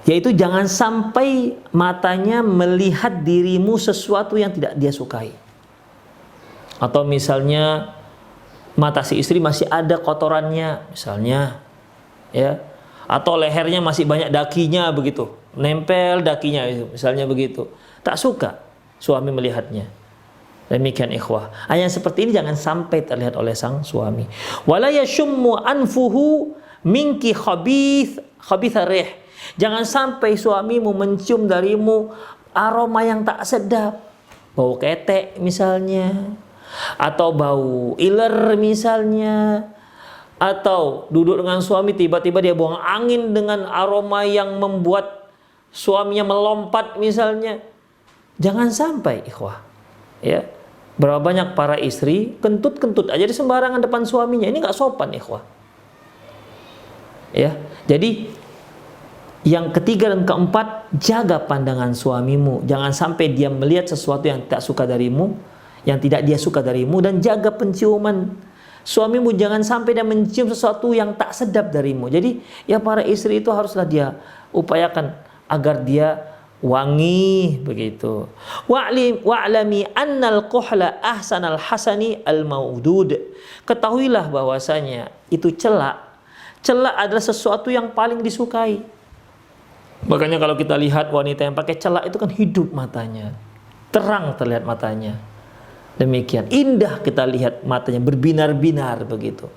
yaitu jangan sampai matanya melihat dirimu sesuatu yang tidak dia sukai. Atau misalnya mata si istri masih ada kotorannya misalnya, ya, atau lehernya masih banyak dakinya begitu, nempel dakinya itu, misalnya begitu. Tak suka suami melihatnya. Demikian ikhwah. Yang seperti ini jangan sampai terlihat oleh sang suami. Wala yashummu anfuhu minki khabitha rih. Jangan sampai suamimu mencium darimu aroma yang tak sedap. Bau ketek misalnya, atau bau iler misalnya, atau duduk dengan suami tiba-tiba dia buang angin dengan aroma yang membuat suaminya melompat misalnya. Jangan sampai ikhwah. Ya. Berapa banyak para istri kentut-kentut aja di sembarangan depan suaminya. Ini nggak sopan ikhwah. Ya. Jadi yang ketiga dan keempat, jaga pandangan suamimu. Jangan sampai dia melihat sesuatu yang tak suka darimu, yang tidak dia suka darimu, dan jaga penciuman suamimu. Jangan sampai dia mencium sesuatu yang tak sedap darimu. Jadi ya para istri itu haruslah dia upayakan agar dia wangi begitu. Wa'lami annal quhla ahsanal hasani al maudud. Ketahuilah bahwasanya itu celak adalah sesuatu yang paling disukai. Makanya kalau kita lihat wanita yang pakai celak itu kan hidup matanya, terang terlihat matanya. Demikian indah kita lihat matanya, berbinar-binar begitu.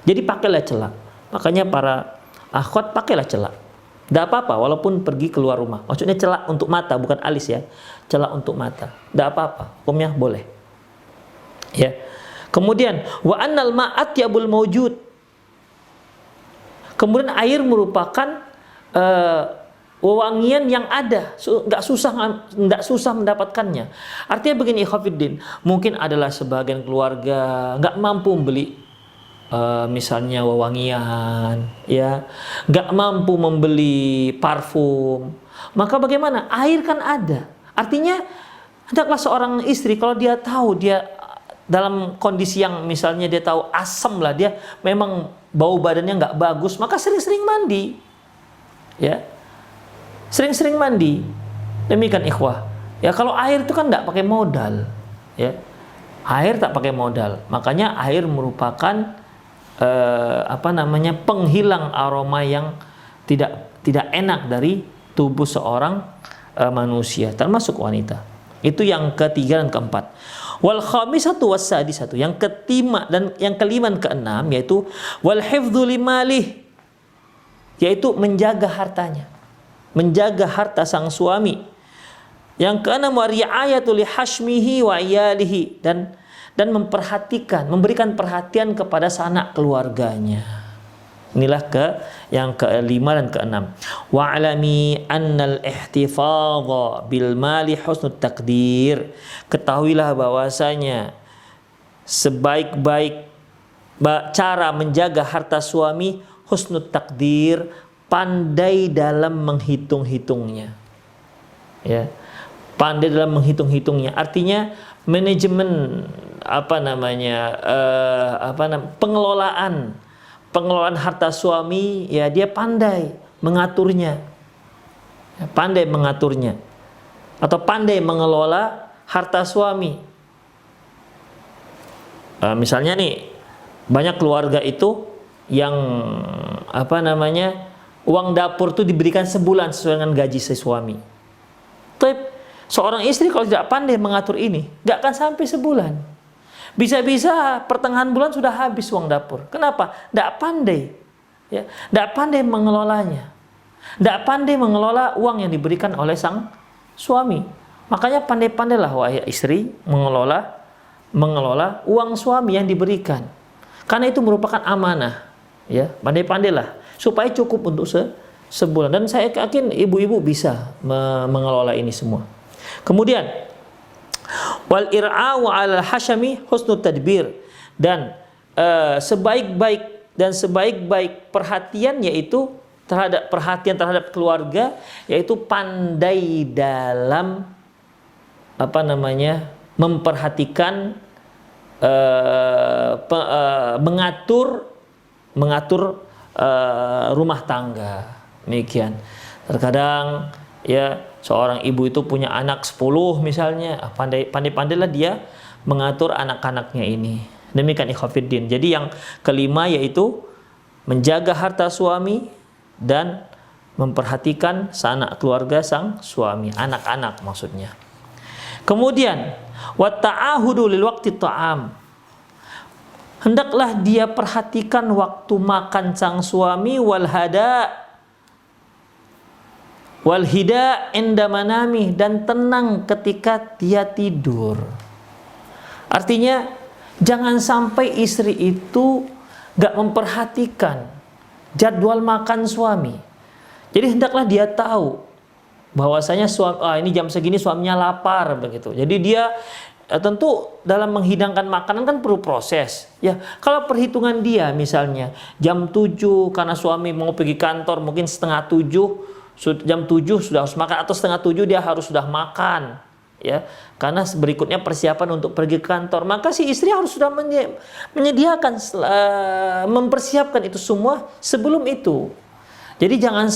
Jadi pakailah celak. Makanya para akhwat pakailah celak. Tidak apa-apa walaupun pergi keluar rumah. Maksudnya celak untuk mata, bukan alis ya. Celak untuk mata. Tidak apa-apa, hukumnya boleh. Ya. Kemudian wa annal ma'at yabul mawjud. Kemudian air merupakan wewangian yang ada, nggak susah mendapatkannya. Artinya begini, ikhwatiddin, mungkin adalah sebagian keluarga nggak mampu membeli misalnya wewangian, ya, nggak mampu membeli parfum. Maka bagaimana? Air kan ada. Artinya hendaklah seorang istri kalau dia tahu dia dalam kondisi yang misalnya dia tahu asam lah, dia memang bau badannya nggak bagus, maka sering-sering mandi, ya. Sering-sering mandi. Demikian ikhwah. Ya kalau air itu kan tidak pakai modal, ya. Air tak pakai modal. Makanya air merupakan penghilang aroma yang tidak enak dari tubuh seorang manusia, termasuk wanita. Itu yang ketiga dan keempat. Wal khamisatu wassadisatu, yang kelima dan keenam, yaitu wal hifdzu limalih, yaitu menjaga hartanya. Menjaga harta sang suami. Yang keenam wa ri'ayatu li hashmihi wa iyalihi, dan memperhatikan, memberikan perhatian kepada sanak keluarganya. Inilah yang kelima dan keenam. Wa alami annal ihtifadha bil mali husnul taqdir. Ketahuilah bahwasanya sebaik-baik cara menjaga harta suami husnul taqdir, pandai dalam menghitung-hitungnya, ya, pandai dalam menghitung-hitungnya. Artinya manajemen pengelolaan harta suami, ya, dia pandai mengaturnya, ya, pandai mengaturnya, atau pandai mengelola harta suami. Misalnya nih, banyak keluarga itu yang uang dapur itu diberikan sebulan sesuai dengan gaji si suami. Tapi seorang istri kalau tidak pandai mengatur ini, nggak akan sampai sebulan. Bisa-bisa pertengahan bulan sudah habis uang dapur. Kenapa? Tidak pandai, ya, tidak pandai mengelolanya. Tidak pandai mengelola uang yang diberikan oleh sang suami. Makanya pandai-pandailah wahai istri mengelola uang suami yang diberikan. Karena itu merupakan amanah. Ya, pandai-pandailah supaya cukup untuk sebulan. Dan saya yakin ibu-ibu bisa mengelola ini semua. Kemudian wal ir'a'u 'alal hasyami husnul tadbir, dan sebaik-baik perhatian yaitu perhatian terhadap keluarga, yaitu pandai dalam memperhatikan mengatur rumah tangga. Demikian. Terkadang ya seorang ibu itu punya anak 10 misalnya, pandai-pandailah dia mengatur anak-anaknya ini. Demikian ikhwatiddin. Jadi yang kelima yaitu menjaga harta suami dan memperhatikan sanak keluarga sang suami, anak-anak maksudnya. Kemudian wa ta'ahudu lil waqti ta'am. Hendaklah dia perhatikan waktu makan sang suami, wal hida inda manamih, dan tenang ketika dia tidur. Artinya jangan sampai istri itu gak memperhatikan jadwal makan suami. Jadi hendaklah dia tahu bahwasanya ini jam segini suaminya lapar begitu. Jadi dia tentu dalam menghidangkan makanan kan perlu proses. Ya, kalau perhitungan dia misalnya jam 7 karena suami mau pergi kantor, mungkin setengah 7, jam 7 sudah harus makan, atau setengah 7 dia harus sudah makan. Ya, karena berikutnya persiapan untuk pergi ke kantor, maka si istri harus sudah menyediakan, mempersiapkan itu semua sebelum itu. Jadi jangan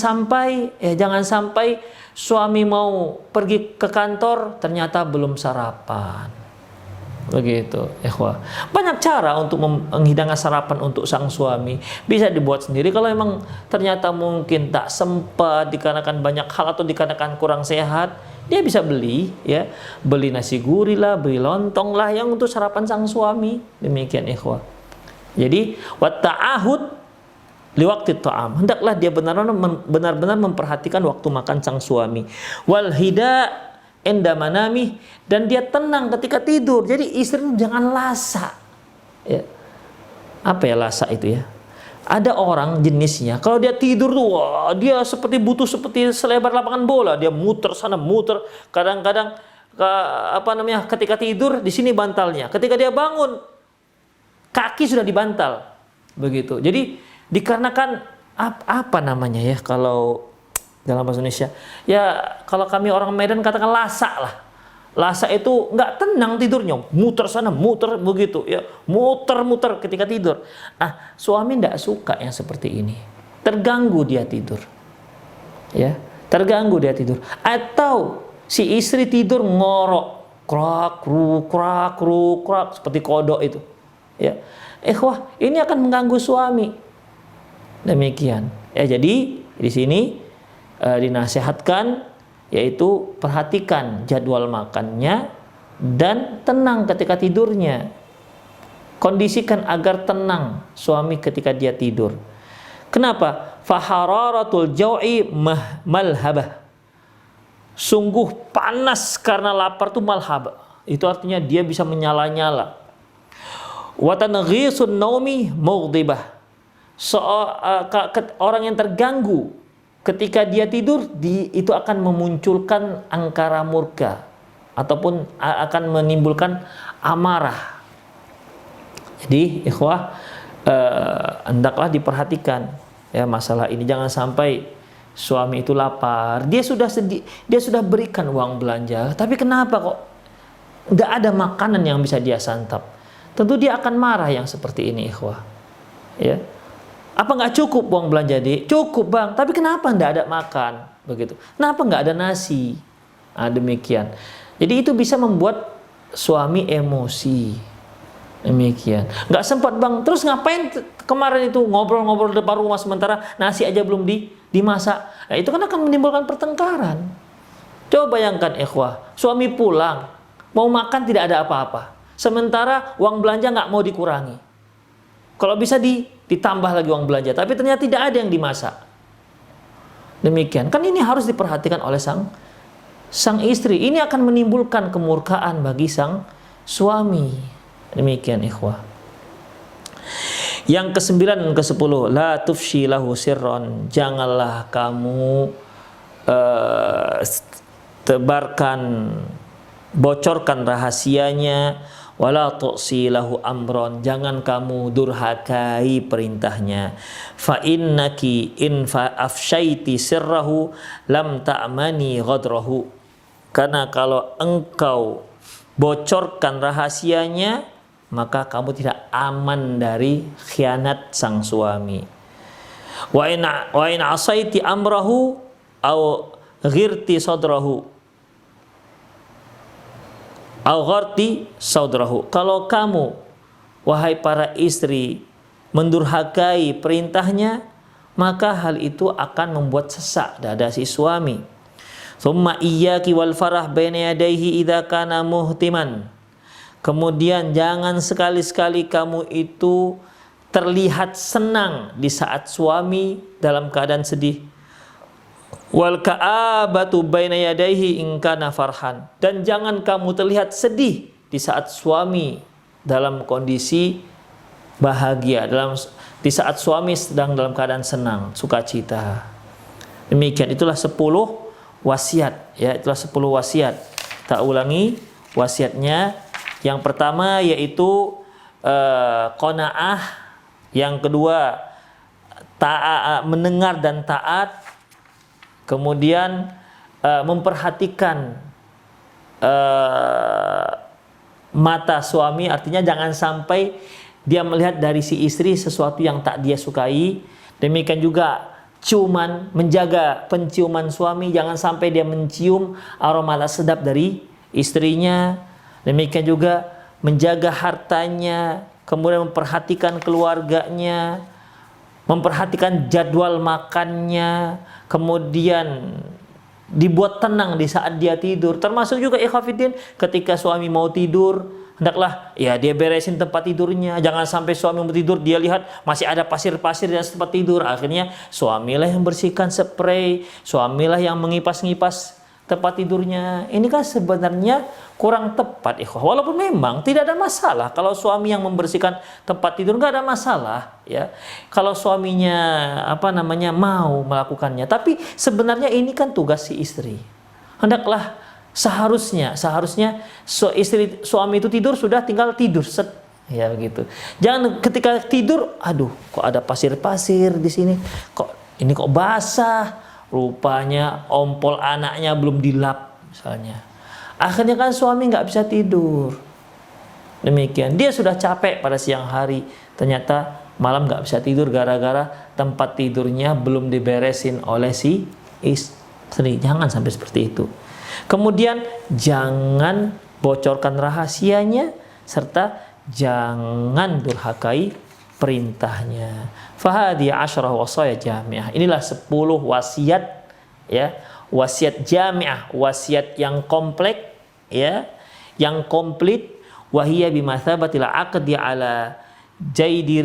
sampai suami mau pergi ke kantor ternyata belum sarapan. Begitu, ikhwah. Banyak cara untuk menghidangkan sarapan untuk sang suami. Bisa dibuat sendiri kalau memang ternyata mungkin tak sempat dikarenakan banyak hal atau dikarenakan kurang sehat, dia bisa beli nasi gurih lah, beli lontong lah yang untuk sarapan sang suami. Demikian ikhwah. Jadi wa ta'ahud li waqti ta'am. Hendaklah dia benar-benar memperhatikan waktu makan sang suami. Wal hida inda manami, dan dia tenang ketika tidur. Jadi istri jangan lasa. Ya. Apa ya lasa itu ya? Ada orang jenisnya kalau dia tidur tuh dia seperti selebar lapangan bola, dia muter sana muter, kadang-kadang ketika tidur di sini bantalnya, ketika dia bangun kaki sudah dibantal begitu. Jadi dikarenakan kalau dalam bahasa Indonesia ya, kalau kami orang Medan katakan lasa lah. Lasa itu nggak tenang tidurnya, muter sana muter begitu ya, muter ketika tidur. Suami nggak suka yang seperti ini, terganggu dia tidur, ya, terganggu dia tidur. Atau si istri tidur ngorok, krak kruk seperti kodok itu, ya. Ini akan mengganggu suami. Demikian. Ya, jadi di sini dinasihatkan yaitu perhatikan jadwal makannya dan tenang ketika tidurnya. Kondisikan agar tenang suami ketika dia tidur. Kenapa? Fahararatul jau'i malhabah. Sungguh panas karena lapar itu malhabah. Itu artinya dia bisa menyala-nyala. Wa tanghisun naumi mughdibah. Orang yang terganggu ketika dia tidur, itu akan memunculkan angkara murka ataupun akan menimbulkan amarah. Jadi ikhwah, hendaklah diperhatikan ya masalah ini. Jangan sampai suami itu lapar, dia sudah berikan uang belanja, tapi kenapa kok nggak ada makanan yang bisa dia santap? Tentu dia akan marah yang seperti ini, ikhwah. Ya. Apa nggak cukup uang belanja, Dik? Cukup, Bang. Tapi kenapa nggak ada makan? Begitu. Kenapa nggak ada nasi? Demikian. Jadi itu bisa membuat suami emosi. Demikian. Nggak sempat, Bang. Terus ngapain kemarin itu ngobrol-ngobrol depan rumah sementara nasi aja belum dimasak? Nah, itu kan akan menimbulkan pertengkaran. Coba bayangkan, ikhwah. Suami pulang, mau makan tidak ada apa-apa. Sementara uang belanja nggak mau dikurangi. Kalau bisa ditambah lagi uang belanja, tapi ternyata tidak ada yang dimasak. Demikian. Kan ini harus diperhatikan oleh sang istri. Ini akan menimbulkan kemurkaan bagi sang suami. Demikian ikhwah. Yang ke-9 dan ke-10, la tufshi lahu sirron. Janganlah kamu bocorkan rahasianya, wala tu'si lahu amron. Jangan kamu durhakai perintahnya. Fa innaki in afsyaiti sirrahu lam ta'mani ghadrahu. Karena kalau engkau bocorkan rahasianya, maka kamu tidak aman dari khianat sang suami. Wa in asaiti amrahu au ghirti sadrahu au gharti saudrahu. Kalau kamu, wahai para istri, mendurhakai perintahnya, maka hal itu akan membuat sesak dada si suami. Thumma iyyaki wal farah baina yadayhi idza kana muhtiman. Kemudian jangan sekali-sekali kamu itu terlihat senang di saat suami dalam keadaan sedih. Wal ka'abatu baina yadayhi in kana farhan. Dan jangan kamu terlihat sedih di saat suami dalam kondisi bahagia, di saat suami sedang dalam keadaan senang, sukacita. Demikian, itulah 10 wasiat, ya, itulah 10 wasiat. Tak ulangi wasiatnya. Yang pertama yaitu qanaah, yang kedua mendengar dan taat, kemudian memperhatikan mata suami, artinya jangan sampai dia melihat dari si istri sesuatu yang tak dia sukai. Demikian juga menjaga penciuman suami, jangan sampai dia mencium aroma tak sedap dari istrinya. Demikian juga menjaga hartanya, kemudian memperhatikan keluarganya, memperhatikan jadwal makannya, kemudian dibuat tenang di saat dia tidur. Termasuk juga ikhwatiddin, ketika suami mau tidur, hendaklah ya dia beresin tempat tidurnya. Jangan sampai suami mau tidur dia lihat masih ada pasir-pasir di tempat tidur. Akhirnya suamilah yang bersihkan spray, suamilah yang mengipas-ngipas tempat tidurnya. Ini kan sebenarnya kurang tepat ikhwah. Walaupun memang tidak ada masalah kalau suami yang membersihkan tempat tidur, nggak ada masalah ya. Kalau suaminya mau melakukannya. Tapi sebenarnya ini kan tugas si istri. Hendaklah seharusnya suami itu tidur sudah tinggal tidur set. Ya begitu. Jangan ketika tidur, aduh kok ada pasir-pasir di sini. Kok basah. Rupanya ompol anaknya belum dilap misalnya. Akhirnya kan suami nggak bisa tidur. Demikian. Dia sudah capek pada siang hari, ternyata malam nggak bisa tidur gara-gara tempat tidurnya belum diberesin oleh si istri. Jangan sampai seperti itu. Kemudian jangan bocorkan rahasianya, serta jangan durhakai perintahnya. Fahadi 10 wasaya jami'ah. Inilah 10 wasiat, ya, wasiat jami'ah, wasiat yang komplek, ya, yang komplit. Wahiyya bimathabatil aqdi ala jaidir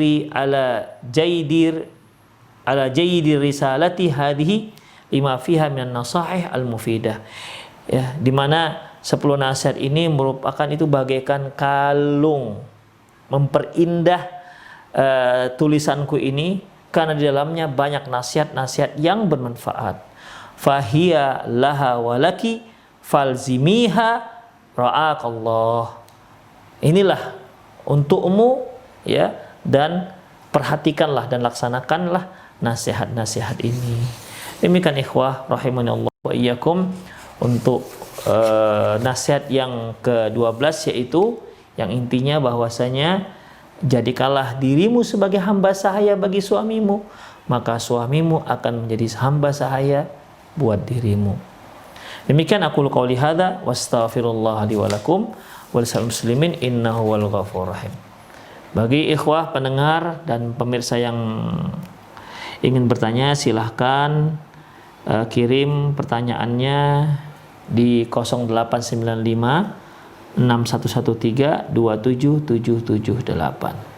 risalati hadhihi lima fiha minan nasaih al mufidah. Ya, di mana 10 nasihat ini merupakan itu bagaikan kalung memperindah tulisanku ini, karena di dalamnya banyak nasihat-nasihat yang bermanfaat. Fahiya laha walaki falzimiha ra'akallah. Inilah untukmu, ya, dan perhatikanlah dan laksanakanlah nasihat-nasihat ini. Demikian ikhwah rahimani Allah wa iyyakum untuk nasihat yang ke-12, yaitu yang intinya bahwasanya jadikanlah dirimu sebagai hamba sahaya bagi suamimu, maka suamimu akan menjadi hamba sahaya buat dirimu. Demikian aku qouli hadza wastaghfirullah li wa lakum wa lisal muslimin innahu wal ghafurur rahim. Bagi ikhwah pendengar dan pemirsa yang ingin bertanya, silahkan kirim pertanyaannya di 0895 6113 27778.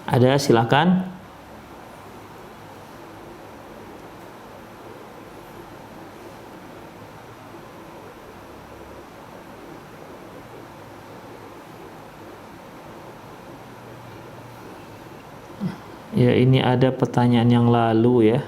Ada, silakan. Ya, ini ada pertanyaan yang lalu ya.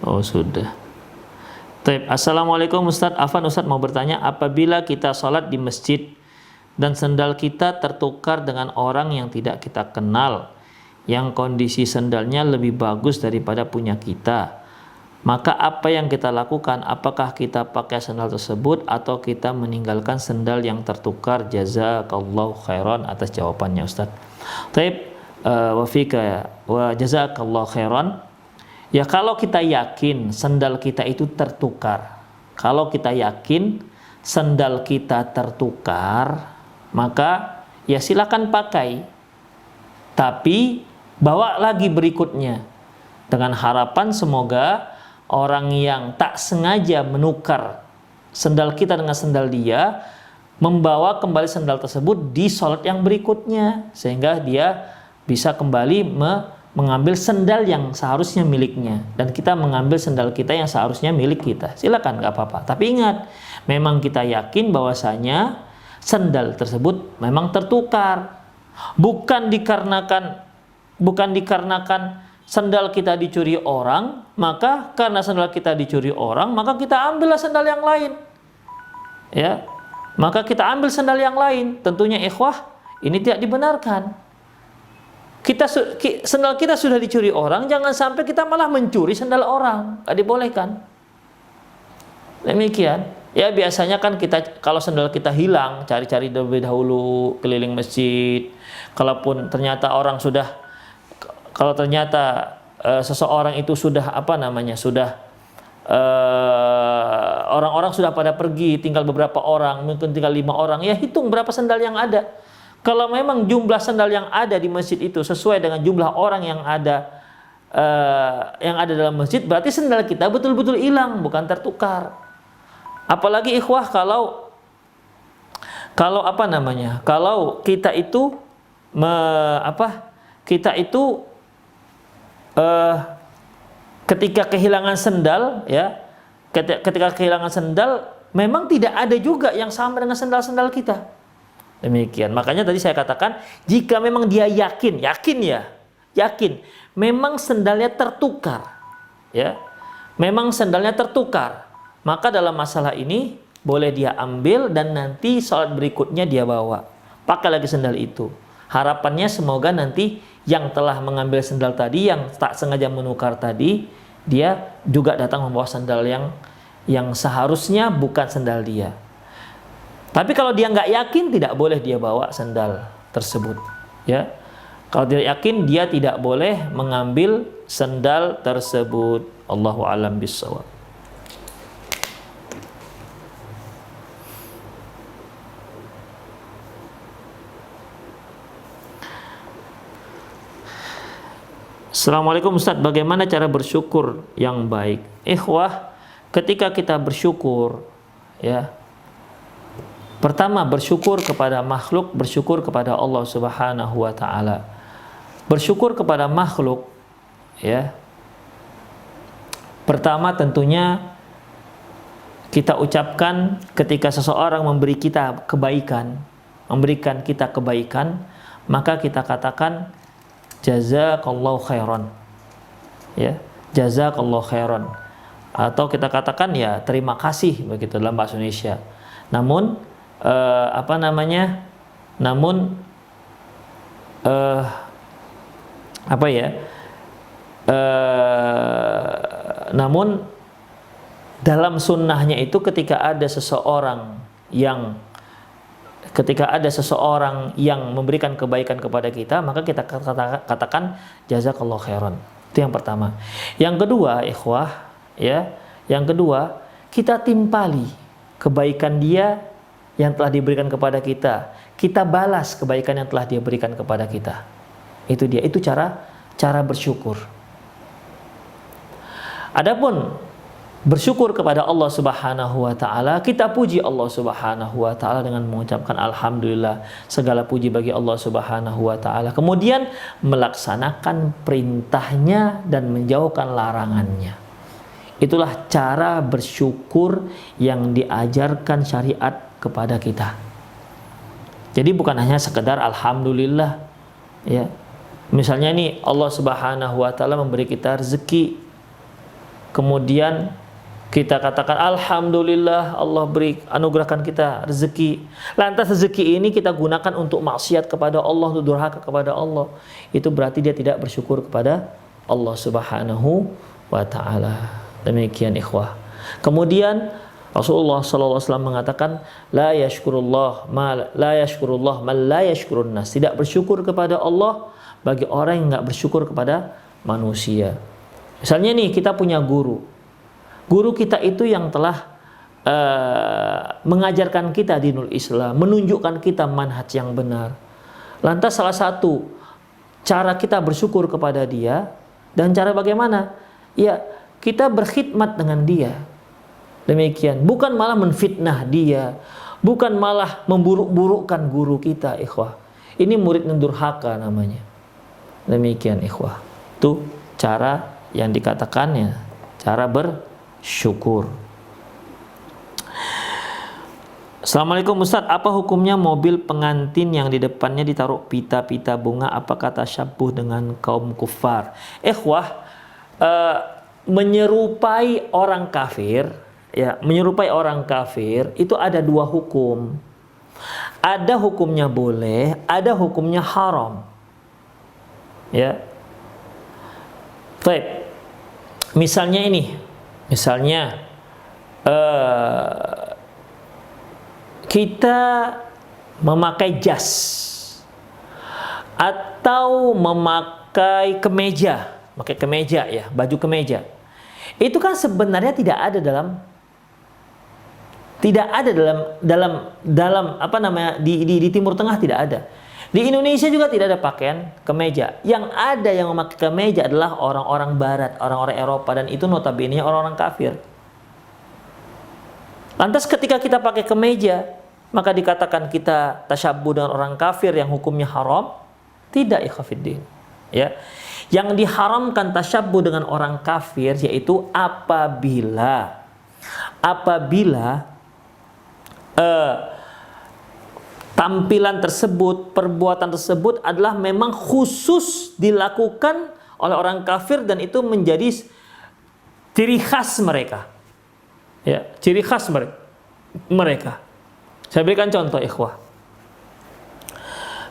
Oh, sudah. Taib. Assalamualaikum Ustadz. Afan, Ustadz mau bertanya, apabila kita sholat di masjid dan sendal kita tertukar dengan orang yang tidak kita kenal, yang kondisi sendalnya lebih bagus daripada punya kita, maka apa yang kita lakukan? Apakah kita pakai sendal tersebut atau kita meninggalkan sendal yang tertukar? Jazakallahu khairan atas jawabannya Ustadz. Taib. Wa fika wa jazakallahu khairan. Ya, kalau kita yakin sendal kita itu tertukar, kalau kita yakin sendal kita tertukar, maka ya silakan pakai. Tapi bawa lagi berikutnya dengan harapan semoga orang yang tak sengaja menukar sendal kita dengan sendal dia membawa kembali sendal tersebut di sholat yang berikutnya, sehingga dia bisa kembali mengambil sendal yang seharusnya miliknya, dan kita mengambil sendal kita yang seharusnya milik kita. Silakan, nggak apa-apa. Tapi ingat, memang kita yakin bahwasanya sendal tersebut memang tertukar, bukan dikarenakan sendal kita dicuri orang, maka karena sendal kita dicuri orang, maka kita ambillah sendal yang lain. Ya, maka kita ambil sendal yang lain. Tentunya ikhwah, ini tidak dibenarkan. Sendal kita sudah dicuri orang, jangan sampai kita malah mencuri sendal orang, nggak dibolehkan. Demikian. Ya, biasanya kan kita kalau sendal kita hilang, cari-cari lebih dahulu keliling masjid. Kalau ternyata seseorang itu sudah orang-orang sudah pada pergi, tinggal beberapa orang, mungkin tinggal 5 orang, ya hitung berapa sendal yang ada. Kalau memang jumlah sendal yang ada di masjid itu sesuai dengan jumlah orang yang ada dalam masjid, berarti sendal kita betul-betul hilang, bukan tertukar. Apalagi ikhwah kalau kita itu ketika kehilangan sendal, ya, ketika kehilangan sendal memang tidak ada juga yang sama dengan sendal-sendal kita. Demikian. Makanya tadi saya katakan, jika memang dia yakin memang sendalnya tertukar, ya, memang sendalnya tertukar, maka dalam masalah ini boleh dia ambil dan nanti sholat berikutnya dia bawa, pakai lagi sendal itu. Harapannya semoga nanti yang telah mengambil sendal tadi, yang tak sengaja menukar tadi, dia juga datang membawa sendal yang seharusnya bukan sendal dia. Tapi kalau dia nggak yakin, tidak boleh dia bawa sendal tersebut. Ya, kalau tidak yakin, dia tidak boleh mengambil sendal tersebut. Allahu a'lam bishawab. Assalamualaikum Ustadz, bagaimana cara bersyukur yang baik? Ikhwah, ketika kita bersyukur, ya, pertama, bersyukur kepada makhluk, bersyukur kepada Allah Subhanahu wa taala. Bersyukur kepada makhluk, ya. Pertama tentunya kita ucapkan ketika seseorang memberi kita kebaikan, memberikan kita kebaikan, maka kita katakan jazakallahu khairan. Ya, jazakallahu khairan. Atau kita katakan ya terima kasih, begitu dalam bahasa Indonesia. Namun namun dalam sunnahnya itu ketika ada seseorang yang memberikan kebaikan kepada kita, maka kita katakan jazakallahu khairan. Itu yang pertama. Yang kedua, ikhwah, ya, yang kedua, kita timpali kebaikan dia yang telah diberikan kepada kita. Kita balas kebaikan yang telah dia berikan kepada kita. Itu dia. Itu cara cara bersyukur. Adapun bersyukur kepada Allah Subhanahu wa taala, kita puji Allah Subhanahu wa taala dengan mengucapkan alhamdulillah, segala puji bagi Allah Subhanahu wa taala. Kemudian melaksanakan perintahnya dan menjauhkan larangannya. Itulah cara bersyukur yang diajarkan syariat kepada kita. Jadi bukan hanya sekedar alhamdulillah, ya. Misalnya nih Allah Subhanahu wa taala memberi kita rezeki. Kemudian kita katakan alhamdulillah Allah beri anugerahkan kita rezeki. Lantas rezeki ini kita gunakan untuk maksiat kepada Allah, untuk durhaka kepada Allah. Itu berarti dia tidak bersyukur kepada Allah Subhanahu wa taala. Demikian ikhwah. Kemudian Rasulullah SAW mengatakan la yashkurullah man la yashkurun nas. Tidak bersyukur kepada Allah bagi orang yang enggak bersyukur kepada manusia. Misalnya nih kita punya guru. Guru kita itu yang telah mengajarkan kita dinul Islam, menunjukkan kita manhaj yang benar. Lantas salah satu cara kita bersyukur kepada dia, dan cara bagaimana? Ya, kita berkhidmat dengan dia. Demikian, bukan malah menfitnah dia, bukan malah memburuk-burukkan guru kita, ikhwah. Ini murid yang durhaka namanya. Demikian ikhwah. Itu cara yang dikatakannya, cara bersyukur. Assalamualaikum Ustaz, apa hukumnya mobil pengantin yang di depannya ditaruh pita-pita bunga? Apakah tasyabbuh dengan kaum kufar? Ikhwah, menyerupai orang kafir, ya, menyerupai orang kafir itu ada dua hukum. Ada hukumnya boleh, ada hukumnya haram. Ya. Baik. Misalnya ini, misalnya kita memakai jas atau memakai kemeja, pakai kemeja ya, baju kemeja. Itu kan sebenarnya tidak ada dalam apa namanya di Timur Tengah tidak ada. Di Indonesia juga tidak ada pakaian kemeja. Yang ada yang memakai kemeja adalah orang-orang barat, orang-orang Eropa, dan itu notabene orang-orang kafir. Lantas ketika kita pakai kemeja, maka dikatakan kita tasyabbuh dengan orang kafir yang hukumnya haram? Tidak, ikhwafiddin. Ya. Yang diharamkan tasyabbuh dengan orang kafir yaitu apabila tampilan tersebut, perbuatan tersebut adalah memang khusus dilakukan oleh orang kafir dan itu menjadi ciri khas mereka. Ya, ciri khas mereka. Saya berikan contoh, ikhwah.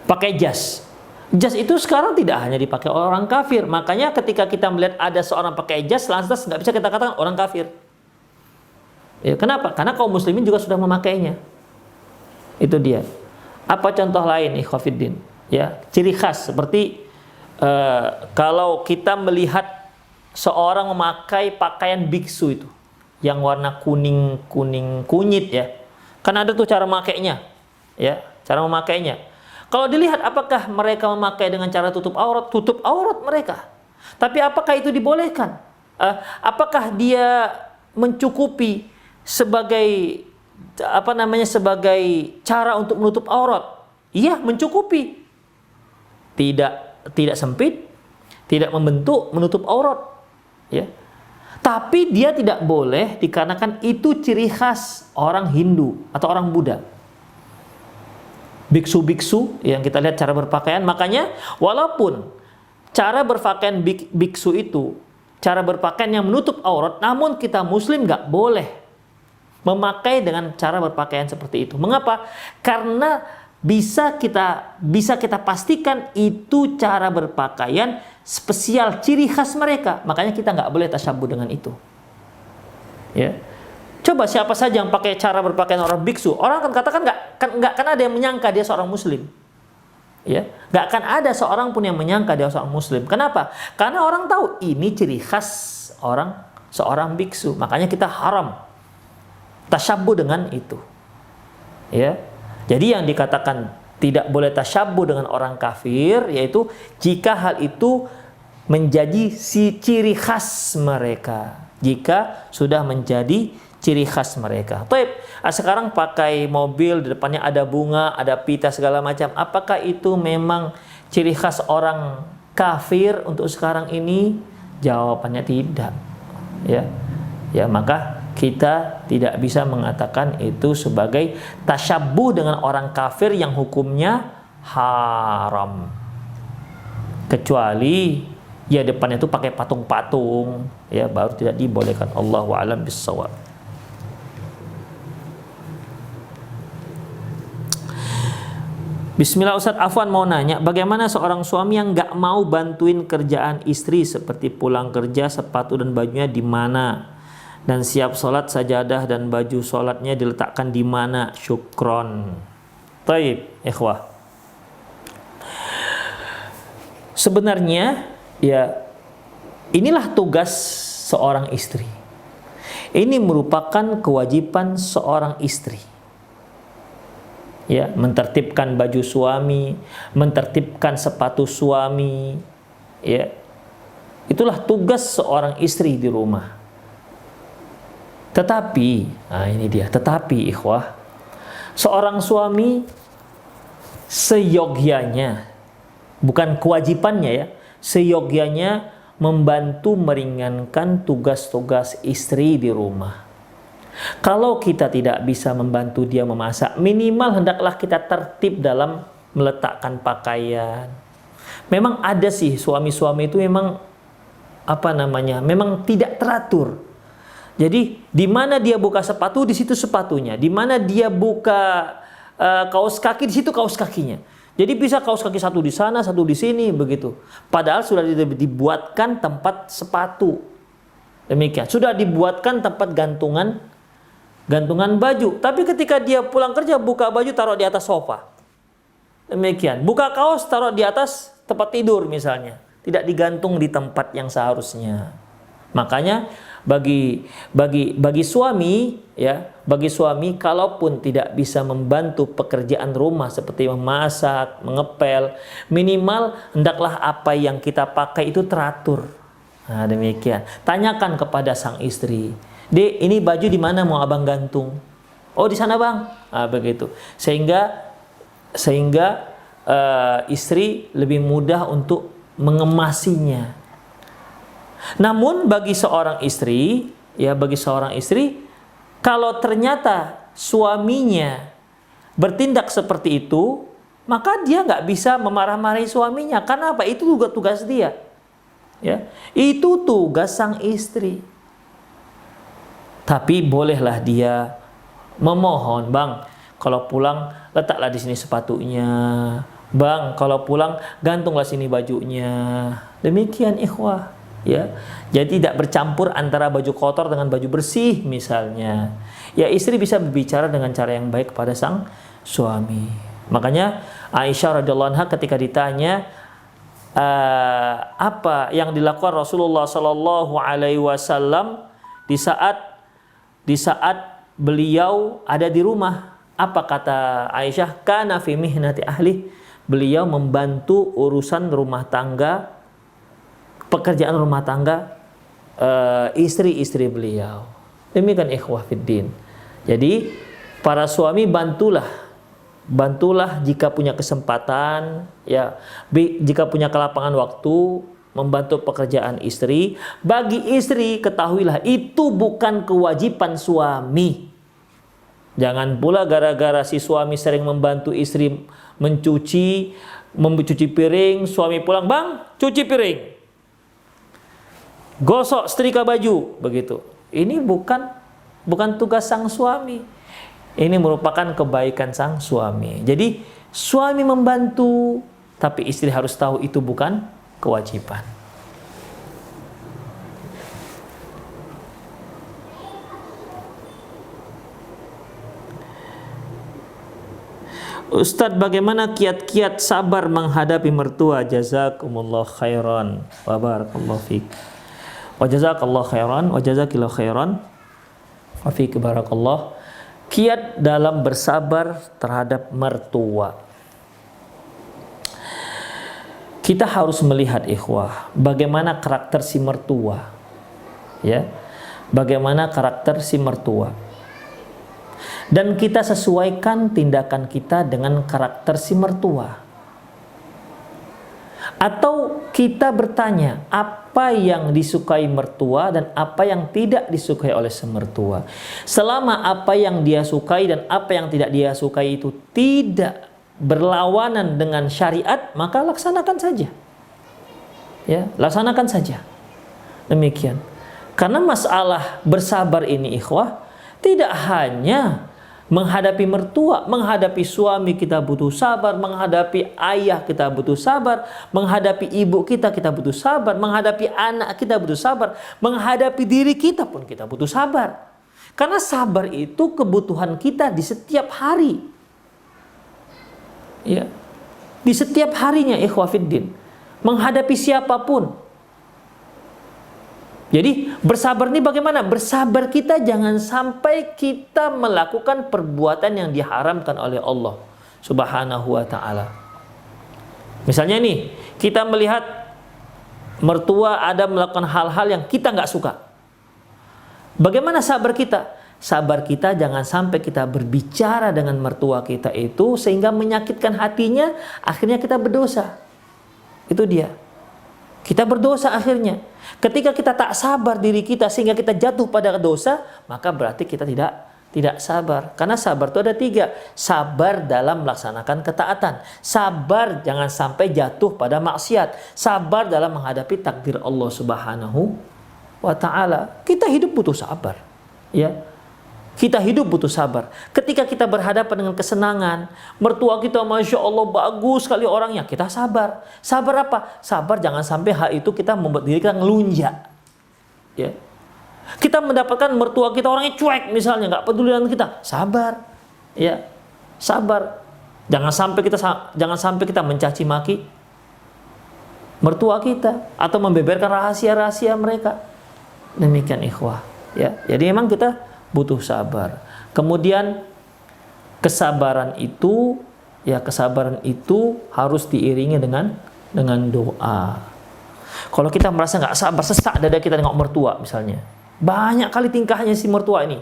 Pakai jas. Jas itu sekarang tidak hanya dipakai oleh orang kafir. Makanya ketika kita melihat ada seorang pakai jas, lantas nggak bisa kita katakan orang kafir. Ya, kenapa? Karena kaum muslimin juga sudah memakainya. Itu dia. Apa contoh lain, ikhwafiddin? Ya, ciri khas seperti kalau kita melihat seorang memakai pakaian biksu itu yang warna kuning kunyit ya. Kan ada tuh cara memakainya. Ya, cara memakainya. Kalau dilihat apakah mereka memakai dengan cara tutup aurat mereka. Tapi apakah itu dibolehkan? Apakah dia mencukupi sebagai sebagai cara untuk menutup aurat? Iya, mencukupi. Tidak sempit, tidak membentuk, menutup aurat, ya. Tapi dia tidak boleh dikarenakan itu ciri khas orang Hindu atau orang Buddha. Biksu-biksu yang kita lihat cara berpakaian, makanya walaupun cara berpakaian biksu itu cara berpakaian yang menutup aurat, namun kita muslim nggak boleh memakai dengan cara berpakaian seperti itu. Mengapa? Karena bisa kita pastikan itu cara berpakaian spesial, ciri khas mereka. Makanya kita nggak boleh tasyabbuh dengan itu. Ya. Coba siapa saja yang pakai cara berpakaian orang biksu, orang akan katakan nggak akan ada yang menyangka dia seorang muslim. Ya, nggak akan ada seorang pun yang menyangka dia seorang muslim. Kenapa? Karena orang tahu ini ciri khas seorang biksu. Makanya kita haram tasyabbuh dengan itu. Ya. Jadi yang dikatakan tidak boleh tasyabbuh dengan orang kafir yaitu jika hal itu menjadi ciri khas mereka. Jika sudah menjadi ciri khas mereka. Baik, sekarang pakai mobil di depannya ada bunga, ada pita segala macam. Apakah itu memang ciri khas orang kafir untuk sekarang ini? Jawabannya tidak. Ya. Ya, maka kita tidak bisa mengatakan itu sebagai tasyabbuh dengan orang kafir yang hukumnya haram. Kecuali ya depannya itu pakai patung-patung, ya baru tidak dibolehkan. Allahu a'lam bissawab. Bismillah, Ustaz Afwan mau nanya, bagaimana seorang suami yang nggak mau bantuin kerjaan istri seperti pulang kerja sepatu dan bajunya di mana, dan siap sholat sajadah dan baju sholatnya diletakkan di mana? Syukron. Taib, ikhwah. Sebenarnya ya inilah tugas seorang istri. Ini merupakan kewajiban seorang istri. Ya, mentertibkan baju suami, mentertibkan sepatu suami, ya. Itulah tugas seorang istri di rumah. Tetapi, ini dia, tetapi ikhwah, seorang suami seyogyanya, bukan kewajibannya ya, seyogyanya membantu meringankan tugas-tugas istri di rumah. Kalau kita tidak bisa membantu dia memasak, minimal hendaklah kita tertib dalam meletakkan pakaian. Memang ada sih suami-suami itu memang memang tidak teratur. Jadi di mana dia buka sepatu, di situ sepatunya. Di mana dia buka kaos kaki, di situ kaos kakinya. Jadi bisa kaos kaki satu di sana, satu di sini, begitu. Padahal sudah dibuatkan tempat sepatu. Demikian. Sudah dibuatkan tempat gantungan baju. Tapi ketika dia pulang kerja, buka baju taruh di atas sofa. Demikian. Buka kaos taruh di atas tempat tidur misalnya. Tidak digantung di tempat yang seharusnya. Makanya bagi suami ya, bagi suami kalaupun tidak bisa membantu pekerjaan rumah seperti memasak, mengepel, minimal hendaklah apa yang kita pakai itu teratur. Nah, demikian. Tanyakan kepada sang istri, "Dek, ini baju di mana mau abang gantung?" "Oh, di sana, Bang." Nah, begitu. Sehingga istri lebih mudah untuk mengemasinya. Namun bagi seorang istri, kalau ternyata suaminya bertindak seperti itu, maka dia nggak bisa memarah-marahi suaminya. Karena apa? Itu juga tugas dia. Ya, itu tugas sang istri. Tapi bolehlah dia memohon, "Bang, kalau pulang letaklah di sini sepatunya. Bang, kalau pulang gantunglah sini bajunya." Demikian ikhwah, ya. Jadi tidak bercampur antara baju kotor dengan baju bersih misalnya. Ya, istri bisa berbicara dengan cara yang baik kepada sang suami. Makanya Aisyah radhiyallahu anha ketika ditanya apa yang dilakukan Rasulullah sallallahu alaihi wasallam di saat beliau ada di rumah, apa kata Aisyah? Kana fi mihnati ahli, beliau membantu urusan rumah tangga, pekerjaan rumah tangga istri-istri beliau. Demikian ikhwah fiddin. Jadi para suami bantulah jika punya kesempatan, ya, jika punya kelapangan waktu, membantu pekerjaan istri. Bagi istri, ketahuilah itu bukan kewajiban suami. Jangan pula gara-gara si suami sering membantu istri mencuci piring, suami pulang, "Bang, cuci piring, gosok setrika baju," begitu. Ini bukan tugas sang suami. Ini merupakan kebaikan sang suami. Jadi suami membantu, tapi istri harus tahu itu bukan kewajiban. Ustadz, bagaimana kiat-kiat sabar menghadapi mertua? Jazakumullah khairan wa barakallahu fiik. Wa jazakallahu khairan wa jazakillahu khairan wa fiik barakallah. Kiat dalam bersabar terhadap mertua. kita harus melihat ikhwah, bagaimana karakter si mertua. Ya. Bagaimana karakter si mertua. Dan kita sesuaikan tindakan kita dengan karakter si mertua. Atau kita bertanya, apa yang disukai mertua dan apa yang tidak disukai oleh si mertua. Selama apa yang dia sukai dan apa yang tidak dia sukai itu tidak berlawanan dengan syariat, maka laksanakan saja. Ya, laksanakan saja. Demikian. Karena masalah bersabar ini ikhwah, tidak hanya menghadapi mertua, menghadapi suami kita butuh sabar, menghadapi ayah kita butuh sabar, menghadapi ibu kita butuh sabar, menghadapi anak kita butuh sabar, menghadapi diri kita pun kita butuh sabar. Karena sabar itu kebutuhan kita di setiap hari. Ya. Di setiap harinya ikhwah fiddin, menghadapi siapapun. Jadi bersabar ini bagaimana? Bersabar kita jangan sampai kita melakukan perbuatan yang diharamkan oleh Allah Subhanahu wa ta'ala. Misalnya nih, kita melihat mertua ada melakukan hal-hal yang kita nggak suka. Bagaimana sabar kita? Sabar kita jangan sampai kita berbicara dengan mertua kita itu sehingga menyakitkan hatinya, akhirnya kita berdosa. Itu dia. Kita berdosa akhirnya. Ketika kita tak sabar diri kita sehingga kita jatuh pada dosa, maka berarti kita tidak sabar. Karena sabar itu ada 3. Sabar dalam melaksanakan ketaatan. Sabar jangan sampai jatuh pada maksiat. Sabar dalam menghadapi takdir Allah Subhanahu wa ta'ala. Kita hidup butuh sabar. Ya. Kita hidup butuh sabar. Ketika kita berhadapan dengan kesenangan, mertua kita Masya Allah bagus sekali orangnya, kita sabar. Sabar apa? Sabar jangan sampai hal itu kita membuat diri kita ngelunjak. Ya. Kita mendapatkan mertua kita orangnya cuek misalnya, nggak peduli dengan kita, sabar. Ya. Sabar. Jangan sampai kita mencaci maki mertua kita atau membeberkan rahasia-rahasia mereka. Demikian ikhwah. Ya. Jadi memang kita butuh sabar. Kemudian kesabaran itu harus diiringi dengan doa. Kalau kita merasa nggak sabar, sesak dada kita nengok mertua misalnya, banyak kali tingkahnya si mertua ini,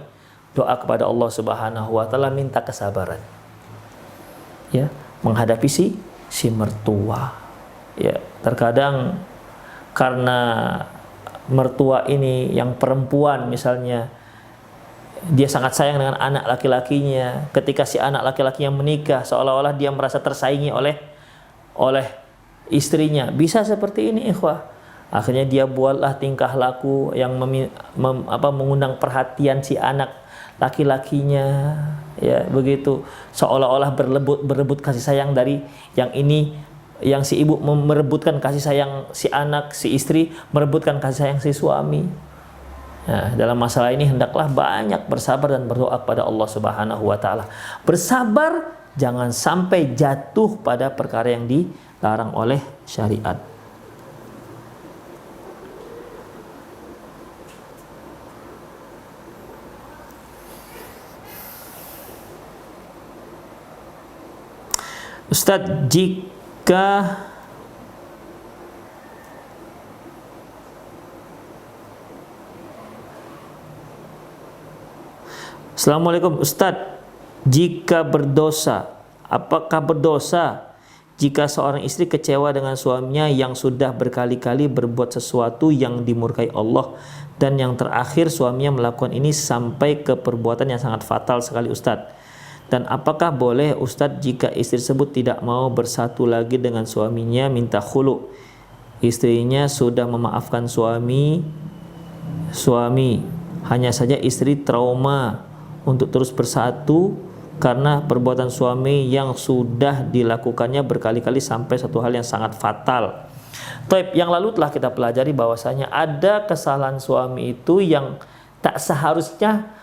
doa kepada Allah Subhanahu wa ta'ala, minta kesabaran. Ya, menghadapi si mertua. Ya, terkadang karena mertua ini yang perempuan misalnya, dia sangat sayang dengan anak laki-lakinya. Ketika si anak laki-lakinya menikah, seolah-olah dia merasa tersaingi oleh istrinya. Bisa seperti ini ikhwah. Akhirnya dia buatlah tingkah laku yang mengundang perhatian si anak laki-lakinya. Ya, begitu. Seolah-olah berebut kasih sayang dari yang ini, yang si ibu merebutkan kasih sayang si anak, si istri merebutkan kasih sayang si suami. Nah, dalam masalah ini hendaklah banyak bersabar dan berdoa kepada Allah Subhanahu wa ta'ala. Bersabar jangan sampai jatuh pada perkara yang dilarang oleh syariat. Ustadz, jika Assalamualaikum Ustadz, jika apakah berdosa jika seorang istri kecewa dengan suaminya yang sudah berkali-kali berbuat sesuatu yang dimurkai Allah, dan yang terakhir suaminya melakukan ini sampai ke perbuatan yang sangat fatal sekali Ustadz? Dan apakah boleh Ustadz jika istri tersebut tidak mau bersatu lagi dengan suaminya, minta khulu? Istrinya sudah memaafkan suami, hanya saja istri trauma untuk terus bersatu karena perbuatan suami yang sudah dilakukannya berkali-kali sampai satu hal yang sangat fatal. Taib, yang lalu telah kita pelajari bahwasanya ada kesalahan suami itu yang tak seharusnya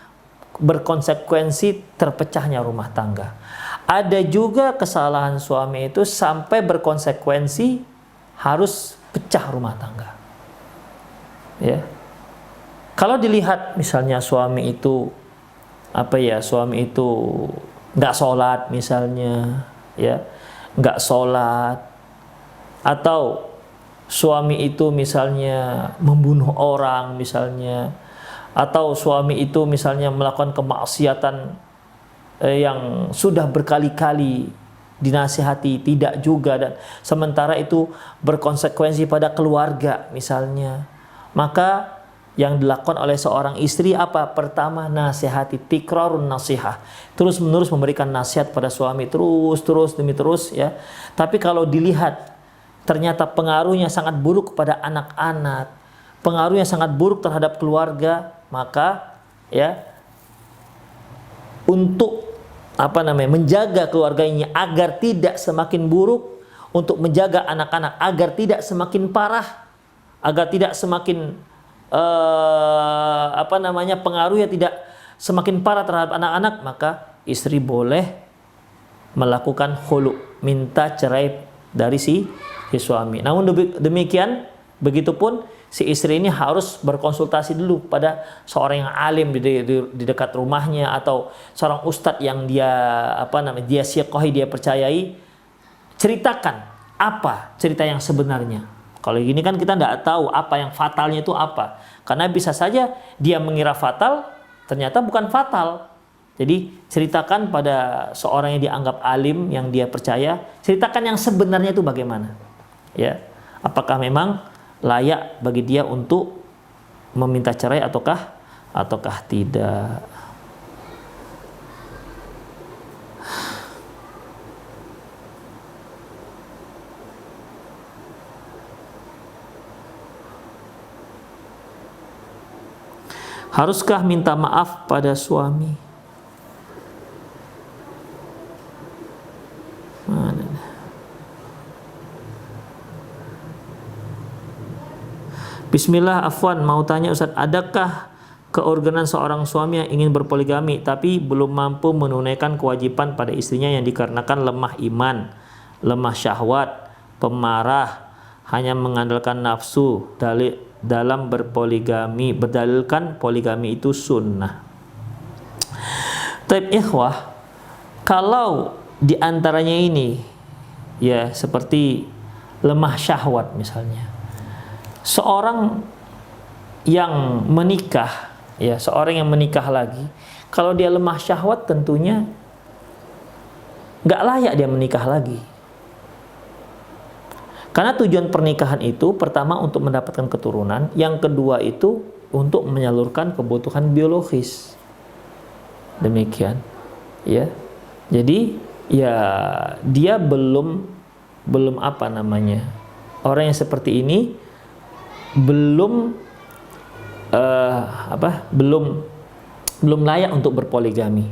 berkonsekuensi terpecahnya rumah tangga. Ada juga kesalahan suami itu sampai berkonsekuensi harus pecah rumah tangga. Ya. Kalau dilihat misalnya suami itu nggak sholat misalnya, ya, nggak sholat, atau suami itu misalnya membunuh orang misalnya, atau suami itu misalnya melakukan kemaksiatan yang sudah berkali-kali dinasihati tidak juga, dan sementara itu berkonsekuensi pada keluarga misalnya, maka yang dilakukan oleh seorang istri apa? Pertama, nasihati, tikrarun nasihah, terus menerus memberikan nasihat pada suami, terus demi terus ya. Tapi kalau dilihat ternyata pengaruhnya sangat buruk kepada anak-anak, pengaruhnya sangat buruk terhadap keluarga, maka ya untuk menjaga keluarganya agar tidak semakin buruk, untuk menjaga anak-anak agar tidak semakin parah, agar tidak semakin pengaruhnya tidak semakin parah terhadap anak-anak, maka istri boleh melakukan khulu, minta cerai dari si suami. Namun demikian, begitupun si istri ini harus berkonsultasi dulu pada seorang yang alim di dekat rumahnya, atau seorang ustadz yang dia siqahi, dia percayai. Ceritakan apa cerita yang sebenarnya. Kalau gini kan kita tidak tahu apa yang fatalnya itu apa, karena bisa saja dia mengira fatal, ternyata bukan fatal. Jadi ceritakan pada seorang yang dianggap alim, yang dia percaya, ceritakan yang sebenarnya itu bagaimana. Ya, apakah memang layak bagi dia untuk meminta cerai ataukah tidak. Haruskah minta maaf pada suami? Bismillah, afwan, mau tanya Ustaz, adakah keorganan seorang suami yang ingin berpoligami tapi belum mampu menunaikan kewajiban pada istrinya yang dikarenakan lemah iman, lemah syahwat, pemarah, hanya mengandalkan nafsu, dalam berpoligami, berdalilkan poligami itu sunnah. Taib ikhwah, kalau diantaranya ini ya seperti lemah syahwat misalnya, seorang yang menikah, ya seorang yang menikah lagi, kalau dia lemah syahwat tentunya nggak layak dia menikah lagi. Karena tujuan pernikahan itu pertama untuk mendapatkan keturunan, yang kedua itu untuk menyalurkan kebutuhan biologis. Demikian, ya. Jadi ya dia belum orang yang seperti ini belum belum layak untuk berpoligami.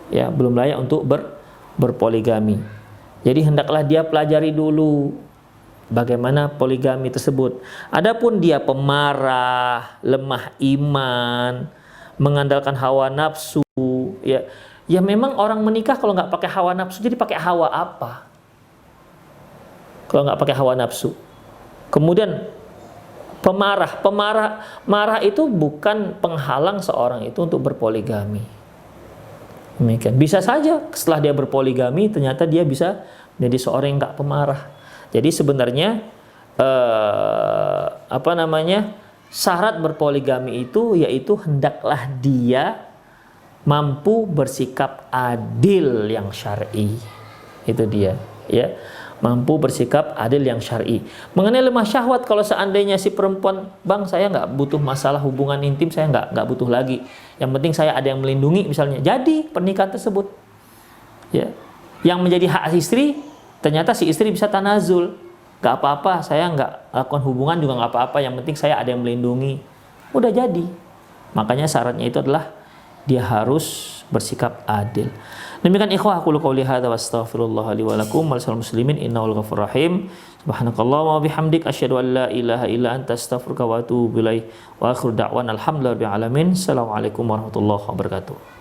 Ya, belum layak untuk berpoligami. Jadi hendaklah dia pelajari dulu bagaimana poligami tersebut. Adapun dia pemarah, lemah iman, mengandalkan hawa nafsu, ya memang orang menikah kalau nggak pakai hawa nafsu, jadi pakai hawa apa? Kalau nggak pakai hawa nafsu. Kemudian marah itu bukan penghalang seorang itu untuk berpoligami. Demikian. Bisa saja setelah dia berpoligami ternyata dia bisa menjadi seorang yang nggak pemarah. Jadi sebenarnya syarat berpoligami itu yaitu hendaklah dia mampu bersikap adil yang syar'i. Itu dia, ya. Mampu bersikap adil yang syar'i. Mengenai lemah syahwat, kalau seandainya si perempuan, bang saya nggak butuh masalah hubungan intim, saya nggak butuh lagi. Yang penting saya ada yang melindungi misalnya. Jadi pernikahan tersebut, ya, yang menjadi hak istri, ternyata si istri bisa tanazul, nggak apa-apa, saya nggak lakukan hubungan juga nggak apa-apa, yang penting saya ada yang melindungi, udah jadi. Makanya syaratnya itu adalah dia harus bersikap adil. Demikian ikhwah, aku qouli hadza wa astaghfirullah li wa lakum wa lisal muslimin innahu ghafurur rahim. Subhanakallahumma wa bihamdik asyhadu an la ilaha illa anta astaghfiruka wa atubu ilaik. Wa akhiru da'wana alhamdulillahi rabbil alamin. Assalamualaikum warahmatullahi wabarakatuh.